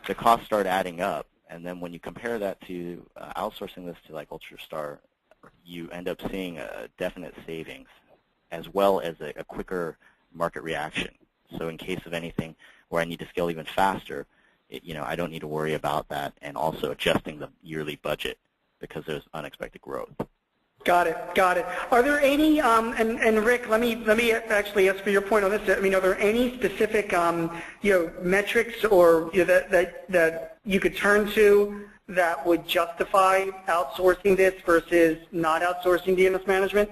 the costs start adding up. And then when you compare that to outsourcing this to like UltraStar, you end up seeing a definite savings as well as a quicker market reaction. So in case of anything where I need to scale even faster, I don't need to worry about that, and also adjusting the yearly budget because there's unexpected growth. Got it. Got it. Are there any, and Rick, let me actually ask for your point on this. I mean, are there any specific, metrics or that you could turn to that would justify outsourcing this versus not outsourcing DNS management?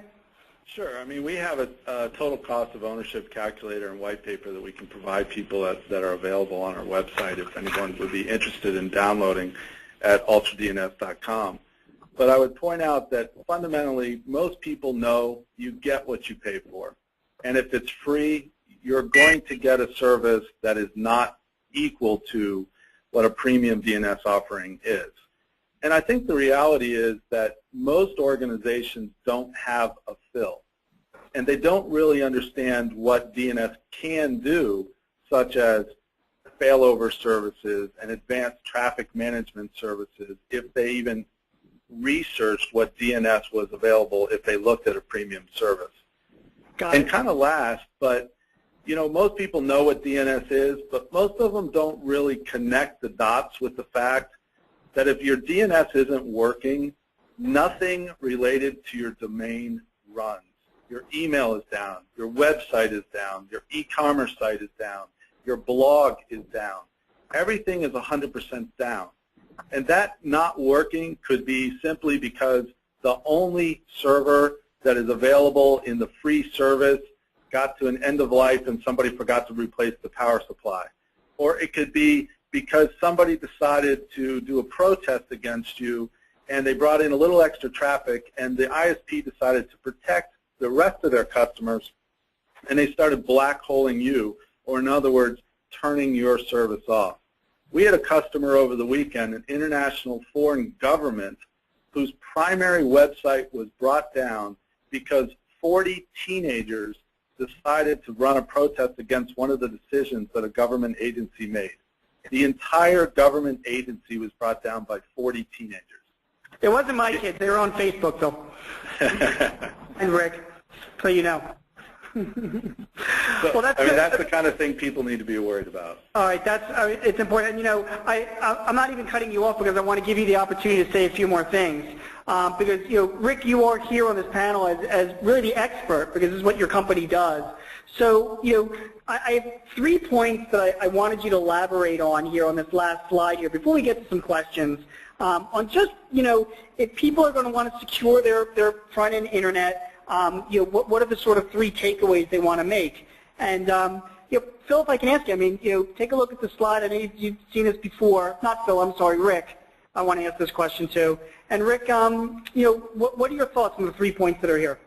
Sure. I mean, we have a total cost of ownership calculator and white paper that we can provide people that are available on our website if anyone would be interested in downloading at ultradns.com. But I would point out that fundamentally most people know you get what you pay for. And if it's free, you're going to get a service that is not equal to what a premium DNS offering is. And I think the reality is that most organizations don't have a fill. And they don't really understand what DNS can do, such as failover services and advanced traffic management services, if they even researched what DNS was available if they looked at a premium service. And kind of last, but most people know what DNS is, but most of them don't really connect the dots with the fact that if your DNS isn't working, nothing related to your domain runs. Your email is down, your website is down, your e-commerce site is down, your blog is down. Everything is 100% down. And that not working could be simply because the only server that is available in the free service got to an end of life and somebody forgot to replace the power supply. Or it could be because somebody decided to do a protest against you and they brought in a little extra traffic, and the ISP decided to protect the rest of their customers, and they started blackholing you, or in other words, turning your service off. We had a customer over the weekend, an international foreign government, whose primary website was brought down because 40 teenagers decided to run a protest against one of the decisions that a government agency made. The entire government agency was brought down by 40 teenagers. It wasn't my kids. They were on Facebook, though. And Rick, so you know. Well, that's the kind of thing people need to be worried about. All right, it's important. And, you know, I'm not even cutting you off because I want to give you the opportunity to say a few more things. Because, you know, Rick, you are here on this panel as really the expert because this is what your company does. So, you know, I have 3 points that I wanted you to elaborate on here on this last slide here before we get to some questions. On just, you know, if people are going to want to secure their front-end internet, you know, what are the sort of 3 takeaways they want to make? And, you know, Phil, if I can ask you, I mean, you know, take a look at the slide. I know you've seen this before. Not Phil, I'm sorry, Rick. I want to ask this question too. And Rick, you know, what are your thoughts on the 3 points that are here?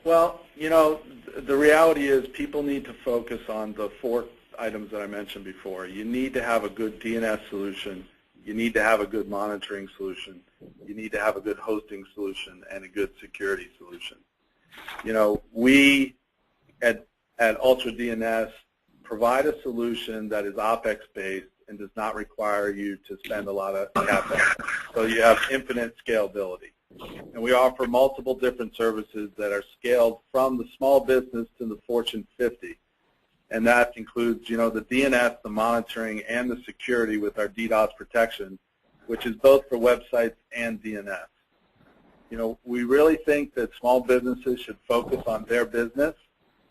Well, you know, the reality is people need to focus on the 4 items that I mentioned before. You need to have a good DNS solution. You need to have a good monitoring solution. You need to have a good hosting solution and a good security solution. You know, we at Ultra DNS provide a solution that is OpEx-based and does not require you to spend a lot of CapEx. So you have infinite scalability. And we offer multiple different services that are scaled from the small business to the Fortune 50. And that includes, you know, the DNS, the monitoring, and the security with our DDoS protection, which is both for websites and DNS. You know, we really think that small businesses should focus on their business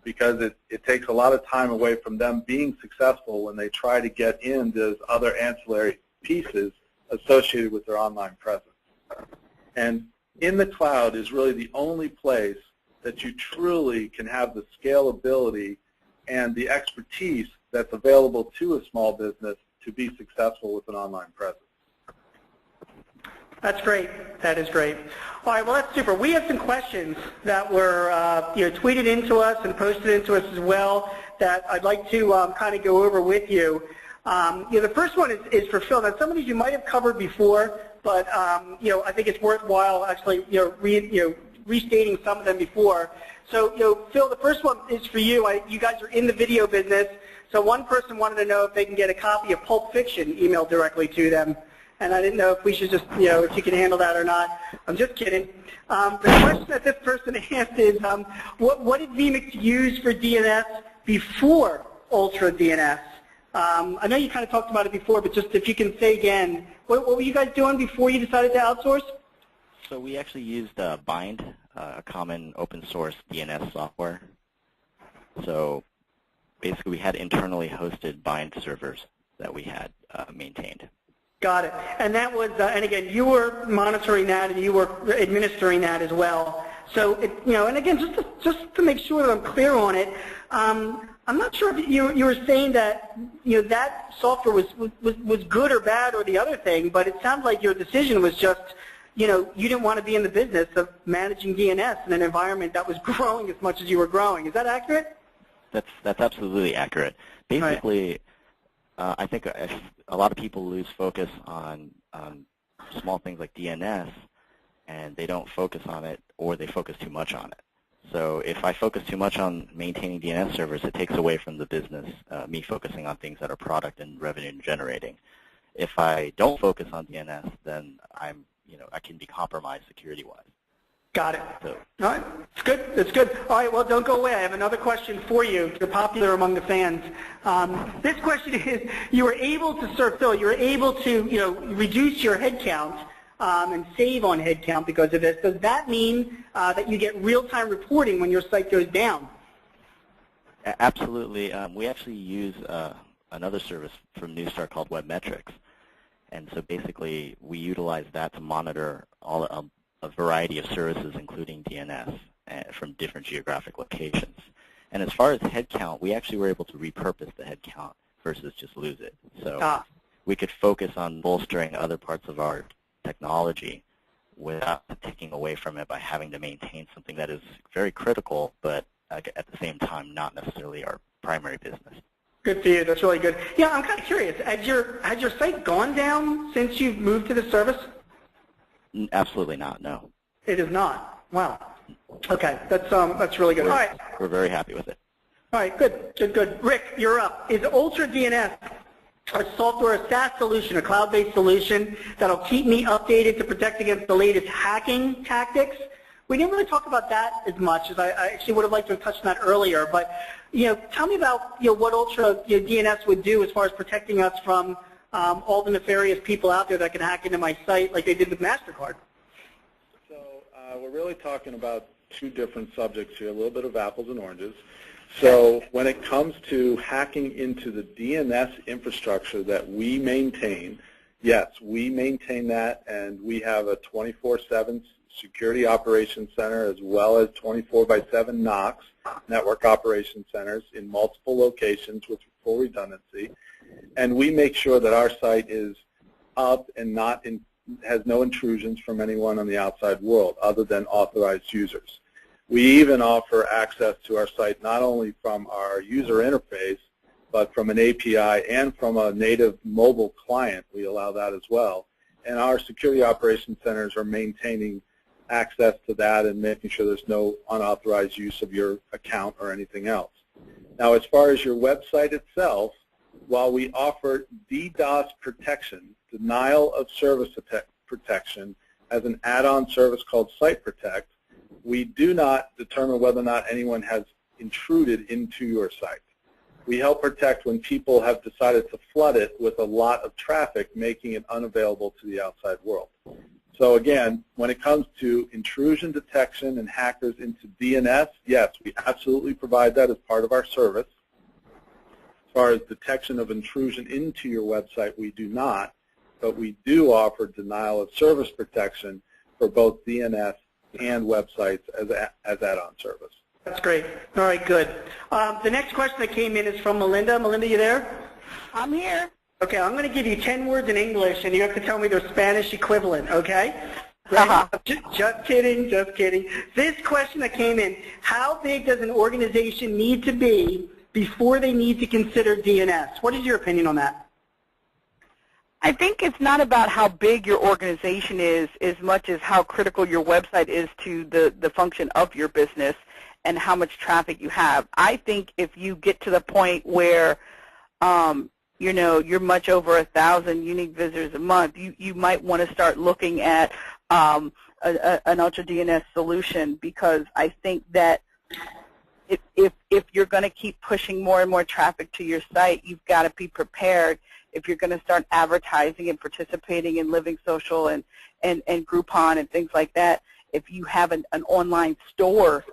because it takes a lot of time away from them being successful when they try to get into those other ancillary pieces associated with their online presence. And in the cloud is really the only place that you truly can have the scalability and the expertise that's available to a small business to be successful with an online presence. That's great. That is great. All right, well, that's super. We have some questions that were you know, tweeted into us and posted into us as well that I'd like to kind of go over with you. You know, the first one is for Phil. Now, some of these you might have covered before, but you know, I think it's worthwhile actually, you know, restating some of them before. So, you know, Phil, the first one is for you. You guys are in the video business. So one person wanted to know if they can get a copy of Pulp Fiction emailed directly to them. And I didn't know if we should just, you know, if you can handle that or not. I'm just kidding. The question that this person asked is, what did vMix use for DNS before Ultra DNS? I know you kind of talked about it before, but just if you can say again, what were you guys doing before you decided to outsource? So we actually used Bind, a common open source DNS software. So basically we had internally hosted Bind servers that we had maintained. Got it. And that was, and again, you were monitoring that and you were administering that as well. So, you know, and again, just to make sure that I'm clear on it, I'm not sure if you were saying that, you know, that software was good or bad or the other thing, but it sounds like your decision was just, you know, you didn't want to be in the business of managing DNS in an environment that was growing as much as you were growing. Is that accurate? That's absolutely accurate. Basically, right. I think a lot of people lose focus on small things like DNS, and they don't focus on it, or they focus too much on it. So if I focus too much on maintaining DNS servers, it takes away from the business, me focusing on things that are product and revenue generating. If I don't focus on DNS, then I can be compromised security-wise. Got it. So, all right, it's good. It's good. All right, well, don't go away. I have another question for you. You're popular among the fans. This question is: you were able to serve, Phil. You were able to, you know, reduce your headcount and save on headcount because of this. Does that mean that you get real-time reporting when your site goes down? Absolutely. We actually use another service from Neustar called Webmetrics. And so basically, we utilize that to monitor a variety of services, including DNS, from different geographic locations. And as far as headcount, we actually were able to repurpose the headcount versus just lose it. So we could focus on bolstering other parts of our technology without taking away from it by having to maintain something that is very critical, but at the same time not necessarily our primary business. Good for you. That's really good. Yeah, I'm kind of curious. Has your site gone down since you've moved to the service? Absolutely not, no. It is not. Wow. Okay, that's really good. All right. We're very happy with it. All right, good. Rick, you're up. Is Ultra DNS a software, a SaaS solution, a cloud-based solution that'll keep me updated to protect against the latest hacking tactics? We didn't really talk about that as much as I actually would have liked to have touched on that earlier. But tell me about what Ultra DNS would do as far as protecting us from all the nefarious people out there that can hack into my site like they did with MasterCard. So we're really talking about two different subjects here, a little bit of apples and oranges. So when it comes to hacking into the DNS infrastructure that we maintain, yes, we maintain that, and we have a 24/7 security operations center as well as 24/7 NOCs, network operations centers, in multiple locations with full redundancy. And we make sure that our site is up and has no intrusions from anyone on the outside world other than authorized users. We even offer access to our site not only from our user interface, but from an API and from a native mobile client. We allow that as well. And our security operations centers are maintaining access to that and making sure there's no unauthorized use of your account or anything else. Now, as far as your website itself, while we offer DDoS protection, denial of service protection, as an add-on service called Site Protect, we do not determine whether or not anyone has intruded into your site. We help protect when people have decided to flood it with a lot of traffic, making it unavailable to the outside world. So again, when it comes to intrusion detection and hackers into DNS, yes, we absolutely provide that as part of our service. As far as detection of intrusion into your website, we do not, but we do offer denial of service protection for both DNS and websites as add-on service. That's great. All right, good. The next question that came in is from Melinda. Melinda, you there? I'm here. Okay, I'm going to give you 10 words in English, and you have to tell me their Spanish equivalent, okay? Just kidding, just kidding. This question that came in, how big does an organization need to be before they need to consider DNS? What is your opinion on that? I think it's not about how big your organization is as much as how critical your website is to the function of your business and how much traffic you have. I think if you get to the point where you're much over 1,000 unique visitors a month, you might want to start looking at an Ultra DNS solution, because I think that if you're going to keep pushing more and more traffic to your site, you've got to be prepared. If you're going to start advertising and participating in Living Social and Groupon and things like that, if you have an online store,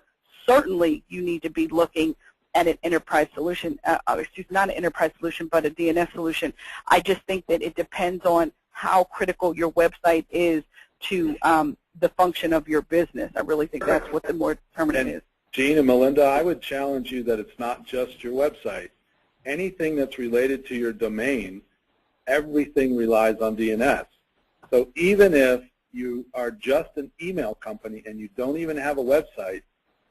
certainly you need to be looking at an enterprise solution, not an enterprise solution, but a DNS solution. I just think that it depends on how critical your website is to the function of your business. I really think that's what the more determinant is. Gene and Melinda, I would challenge you that it's not just your website. Anything that's related to your domain, everything relies on DNS. So even if you are just an email company and you don't even have a website,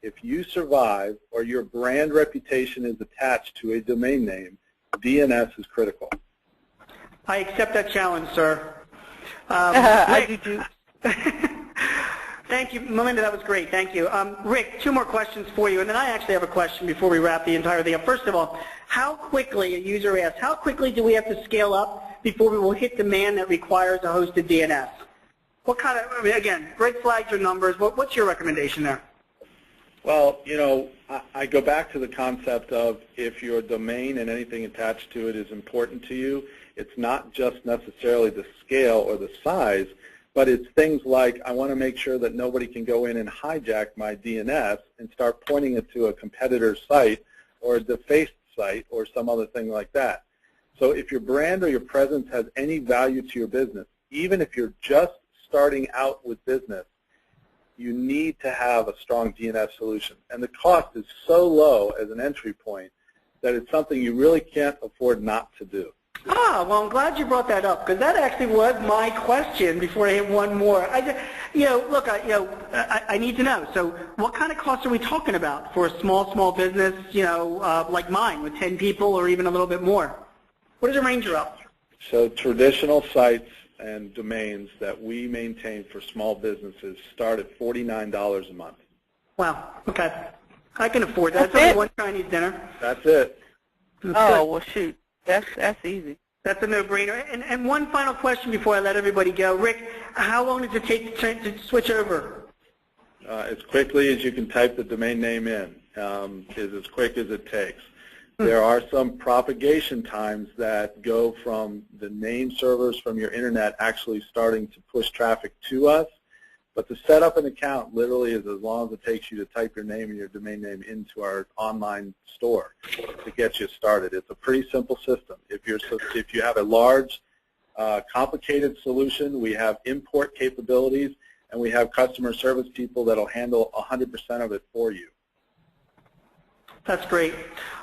if you survive or your brand reputation is attached to a domain name, DNS is critical. I accept that challenge, sir. I do too. Thank you, Melinda. That was great. Thank you. Rick, two more questions for you, and then I actually have a question before we wrap the entire thing up. First of all, how quickly, a user asked, how quickly do we have to scale up before we will hit demand that requires a hosted DNS? What kind of, again, red flags or numbers, what's your recommendation there? Well, I go back to the concept of if your domain and anything attached to it is important to you, it's not just necessarily the scale or the size, but it's things like I want to make sure that nobody can go in and hijack my DNS and start pointing it to a competitor's site or a defaced site or some other thing like that. So if your brand or your presence has any value to your business, even if you're just starting out with business, you need to have a strong DNS solution. And the cost is so low as an entry point that it's something you really can't afford not to do. Well, I'm glad you brought that up, because that actually was my question before I hit one more. I need to know. So what kind of costs are we talking about for a small business, like mine with 10 people or even a little bit more? What is the range up? So traditional sites and domains that we maintain for small businesses start at $49 a month. Wow. Okay. I can afford that. That's only one Chinese dinner. That's it. Oh, well, shoot. That's easy. That's a no-brainer. And one final question before I let everybody go. Rick, how long does it take to switch over? As quickly as you can type the domain name in is as quick as it takes. There are some propagation times that go from the name servers from your internet actually starting to push traffic to us, but to set up an account literally is as long as it takes you to type your name and your domain name into our online store to get you started. It's a pretty simple system. If you have a large, complicated solution, we have import capabilities, and we have customer service people that will handle 100% of it for you. That's great.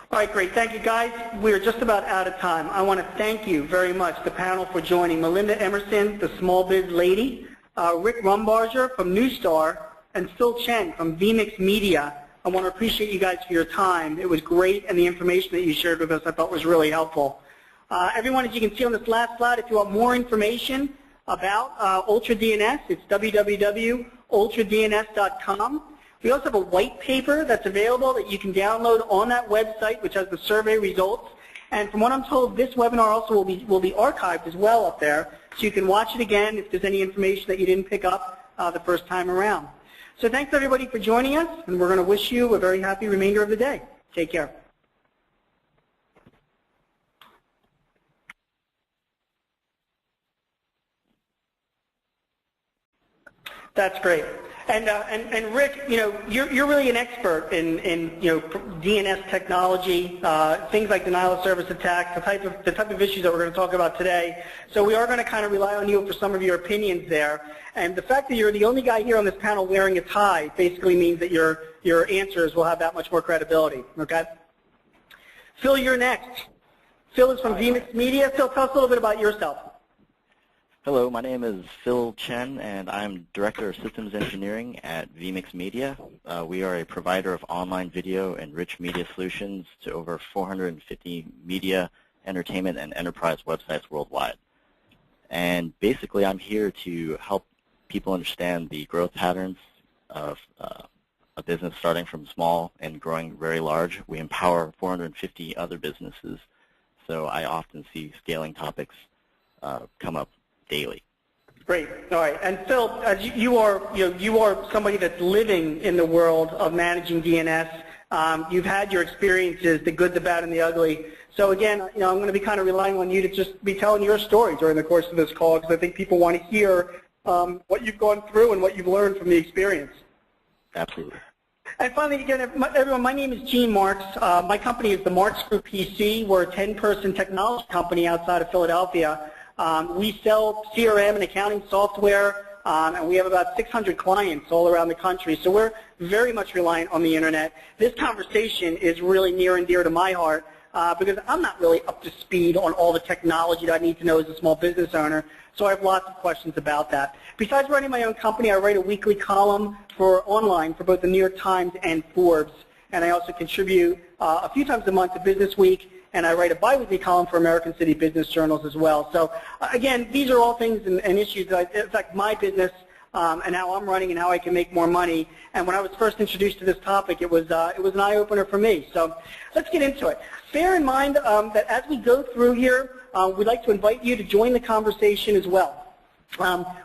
All right, great. Thank you, guys. We're just about out of time. I want to thank you very much, the panel, for joining. Melinda Emerson, the small biz lady, Rick Rumbarger from Neustar, and Phil Chen from vMix Media. I want to appreciate you guys for your time. It was great, and the information that you shared with us I thought was really helpful. Everyone, as you can see on this last slide, if you want more information about UltraDNS, it's www.ultradns.com. We also have a white paper that's available that you can download on that website, which has the survey results. And from what I'm told, this webinar also will be archived as well up there, so you can watch it again if there's any information that you didn't pick up the first time around. So thanks everybody for joining us, and we're going to wish you a very happy remainder of the day. Take care. That's great. And Rick, you're really an expert in DNS technology, things like denial of service attacks, the type of issues that we're going to talk about today. So we are going to kind of rely on you for some of your opinions there. And the fact that you're the only guy here on this panel wearing a tie basically means that your answers will have that much more credibility. Okay. Phil, you're next. Phil is from vMix Media. Phil, tell us a little bit about yourself. Hello, my name is Phil Chen, and I'm Director of Systems Engineering at vMix Media. We are a provider of online video and rich media solutions to over 450 media, entertainment, and enterprise websites worldwide. And basically, I'm here to help people understand the growth patterns of a business starting from small and growing very large. We empower 450 other businesses, so I often see scaling topics come up daily. Great. All right. And Phil, as you are somebody that's living in the world of managing DNS. You've had your experiences, the good, the bad, and the ugly. So again, I'm going to be kind of relying on you to just be telling your story during the course of this call, because I think people want to hear what you've gone through and what you've learned from the experience. Absolutely. And finally, again, everyone, my name is Gene Marks. My company is the Marks Group PC. We're a 10-person technology company outside of Philadelphia. We sell CRM and accounting software, and we have about 600 clients all around the country. So we're very much reliant on the internet. This conversation is really near and dear to my heart because I'm not really up to speed on all the technology that I need to know as a small business owner. So I have lots of questions about that. Besides running my own company, I write a weekly column online for both the New York Times and Forbes. And I also contribute a few times a month to Business Week, and I write a bi-weekly column for American City Business Journals as well. So again, these are all things and issues that affect my business and how I'm running and how I can make more money. And when I was first introduced to this topic, it was an eye-opener for me. So let's get into it. Bear in mind that as we go through here, we'd like to invite you to join the conversation as well.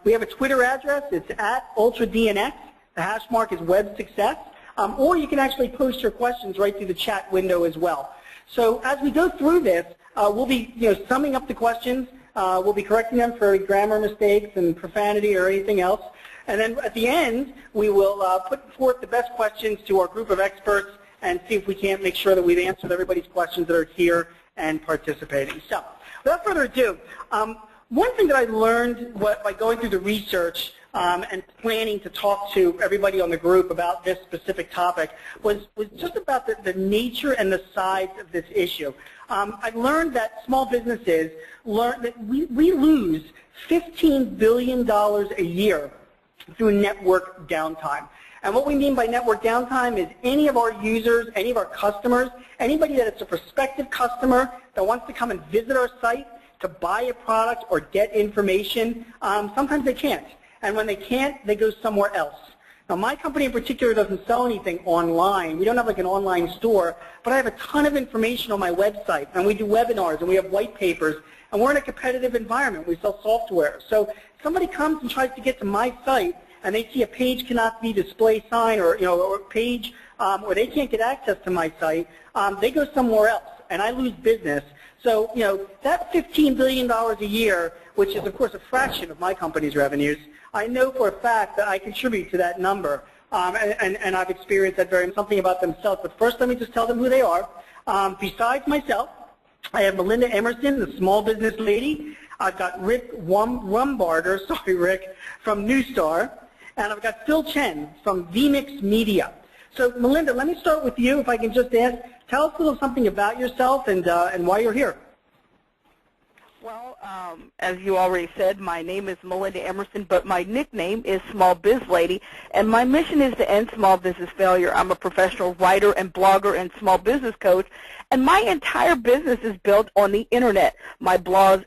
We have a Twitter address. It's @UltraDNS. The hash mark is WebSuccess. Or you can actually post your questions right through the chat window as well. So as we go through this, we'll be summing up the questions. We'll be correcting them for grammar mistakes and profanity or anything else. And then at the end, we will put forth the best questions to our group of experts and see if we can't make sure that we've answered everybody's questions that are here and participating. So without further ado, one thing that I learned by going through the research and planning to talk to everybody on the group about this specific topic was just about the nature and the size of this issue. I learned that small businesses learn that we lose $15 billion a year through network downtime. And what we mean by network downtime is any of our users, any of our customers, anybody that is a prospective customer that wants to come and visit our site to buy a product or get information, sometimes they can't. And when they can't, they go somewhere else. Now, my company in particular doesn't sell anything online. We don't have like an online store, but I have a ton of information on my website, and we do webinars, and we have white papers, and we're in a competitive environment. We sell software. So if somebody comes and tries to get to my site, and they see a page cannot be display sign, or or page, or they can't get access to my site, they go somewhere else, and I lose business. So that $15 billion a year, which is of course a fraction of my company's revenues, I know for a fact that I contribute to that number, and I've experienced that something about themselves. But first, let me just tell them who they are. Besides myself, I have Melinda Emerson, the small business lady. I've got Rick Rumbarger, Rick, from Neustar. And I've got Phil Chen from vMix Media. So Melinda, let me start with you. If I can just ask, tell us a little something about yourself and why you're here. Well, as you already said, my name is Melinda Emerson, but my nickname is Small Biz Lady, and my mission is to end small business failure. I'm a professional writer and blogger and small business coach, and my entire business is built on the Internet. My blog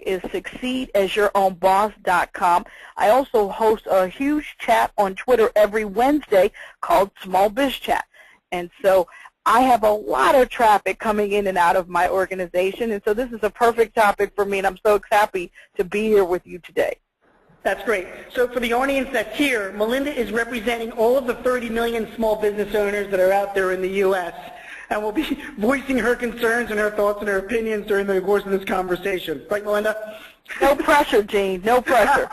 is succeedasYourOwnBoss.com. I also host a huge chat on Twitter every Wednesday called Small Biz Chat. And so I have a lot of traffic coming in and out of my organization, and so this is a perfect topic for me, and I'm so happy to be here with you today. That's great. So for the audience that's here, Melinda is representing all of the 30 million small business owners that are out there in the U.S., and will be voicing her concerns and her thoughts and her opinions during the course of this conversation. Right, Melinda? No pressure, Gene. No pressure.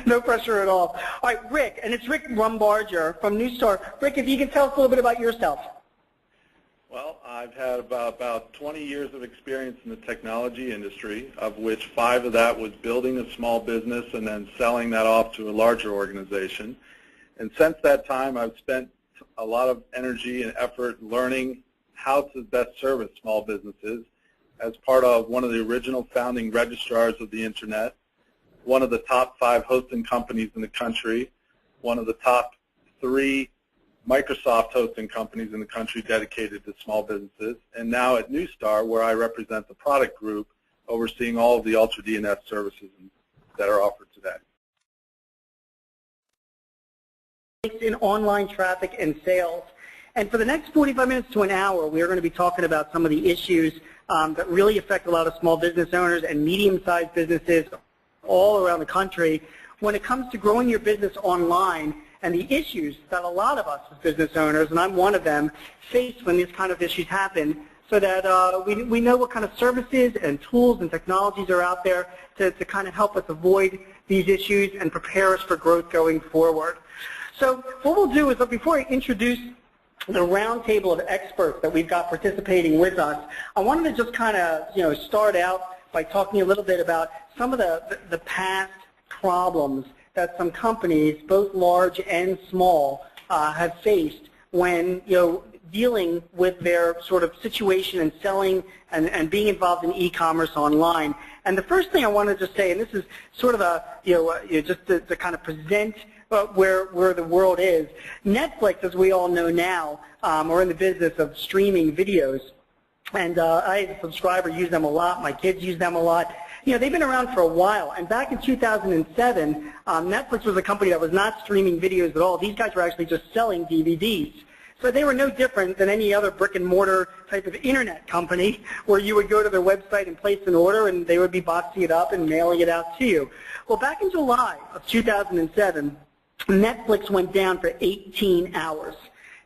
No pressure at all. All right, Rick, and it's Rick Rumbarger from Neustar. Rick, if you can tell us a little bit about yourself. Well, I've had about 20 years of experience in the technology industry, of which 5 of that was building a small business and then selling that off to a larger organization. And since that time, I've spent a lot of energy and effort learning how to best service small businesses as part of one of the original founding registrars of the Internet, one of the top 5 hosting companies in the country, one of the top 3 Microsoft hosting companies in the country dedicated to small businesses, and now at Neustar, where I represent the product group overseeing all of the Ultra DNS services that are offered today. In online traffic and sales. And for the next 45 minutes to an hour, we are going to be talking about some of the issues that really affect a lot of small business owners and medium-sized businesses all around the country when it comes to growing your business online, and the issues that a lot of us as business owners, and I'm one of them, face when these kind of issues happen, so that we know what kind of services and tools and technologies are out there to kind of help us avoid these issues and prepare us for growth going forward. So what we'll do is, before I introduce the roundtable of experts that we've got participating with us, I wanted to just kind of start out by talking a little bit about some of the past problems that some companies, both large and small, have faced when dealing with their sort of situation and selling and being involved in e-commerce online. And the first thing I wanted to say, and this is sort of just to kind of present where the world is. Netflix, as we all know now, are in the business of streaming videos. And I, as a subscriber, use them a lot. My kids use them a lot. They've been around for a while. And back in 2007, Netflix was a company that was not streaming videos at all. These guys were actually just selling DVDs. So they were no different than any other brick-and-mortar type of Internet company where you would go to their website and place an order, and they would be boxing it up and mailing it out to you. Well, back in July of 2007, Netflix went down for 18 hours.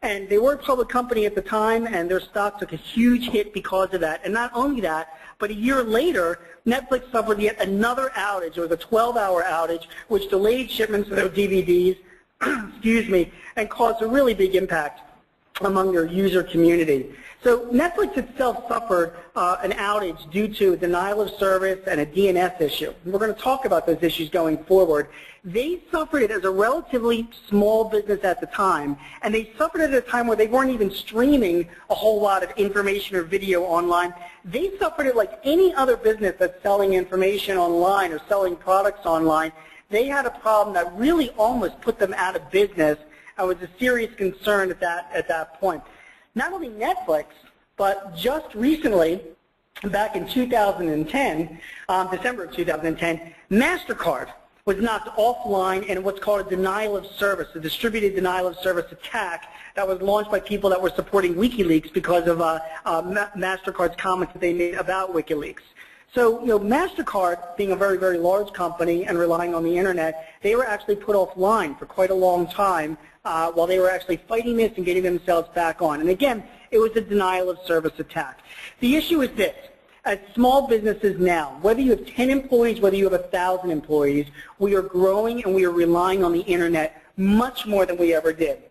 And they were a public company at the time, and their stock took a huge hit because of that. And not only that, but a year later, Netflix suffered yet another outage. It was a 12-hour outage, which delayed shipments of their DVDs, excuse me, and caused a really big impact among their user community. So Netflix itself suffered an outage due to denial of service and a DNS issue. We're going to talk about those issues going forward. They suffered it as a relatively small business at the time, and they suffered it at a time where they weren't even streaming a whole lot of information or video online. They suffered it like any other business that's selling information online or selling products online. They had a problem that really almost put them out of business and was a serious concern at that point. Not only Netflix, but just recently, back in 2010, December of 2010, MasterCard was knocked offline in what's called a denial of service, a distributed denial of service attack that was launched by people that were supporting WikiLeaks because of MasterCard's comments that they made about WikiLeaks. So, MasterCard, being a very, very large company and relying on the Internet, they were actually put offline for quite a long time while they were actually fighting this and getting themselves back on. And again, it was a denial of service attack. The issue is this. As small businesses now, whether you have 10 employees, whether you have 1,000 employees, we are growing and we are relying on the Internet much more than we ever did.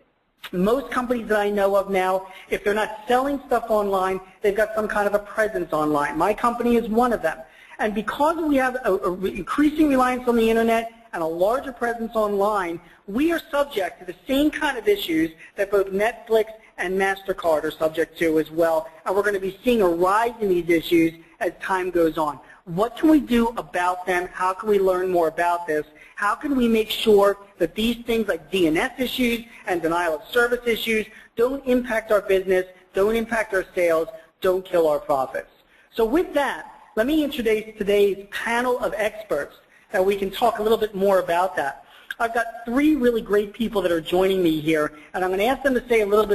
Most companies that I know of now, if they're not selling stuff online, they've got some kind of a presence online. My company is one of them. And because we have an increasing reliance on the Internet and a larger presence online, we are subject to the same kind of issues that both Netflix and MasterCard are subject to as well, and we're going to be seeing a rise in these issues as time goes on. What can we do about them? How can we learn more about this? How can we make sure that these things like DNS issues and denial of service issues don't impact our business, don't impact our sales, don't kill our profits? So with that, let me introduce today's panel of experts that we can talk a little bit more about that. I've got three really great people that are joining me here, and I'm going to ask them to say a little bit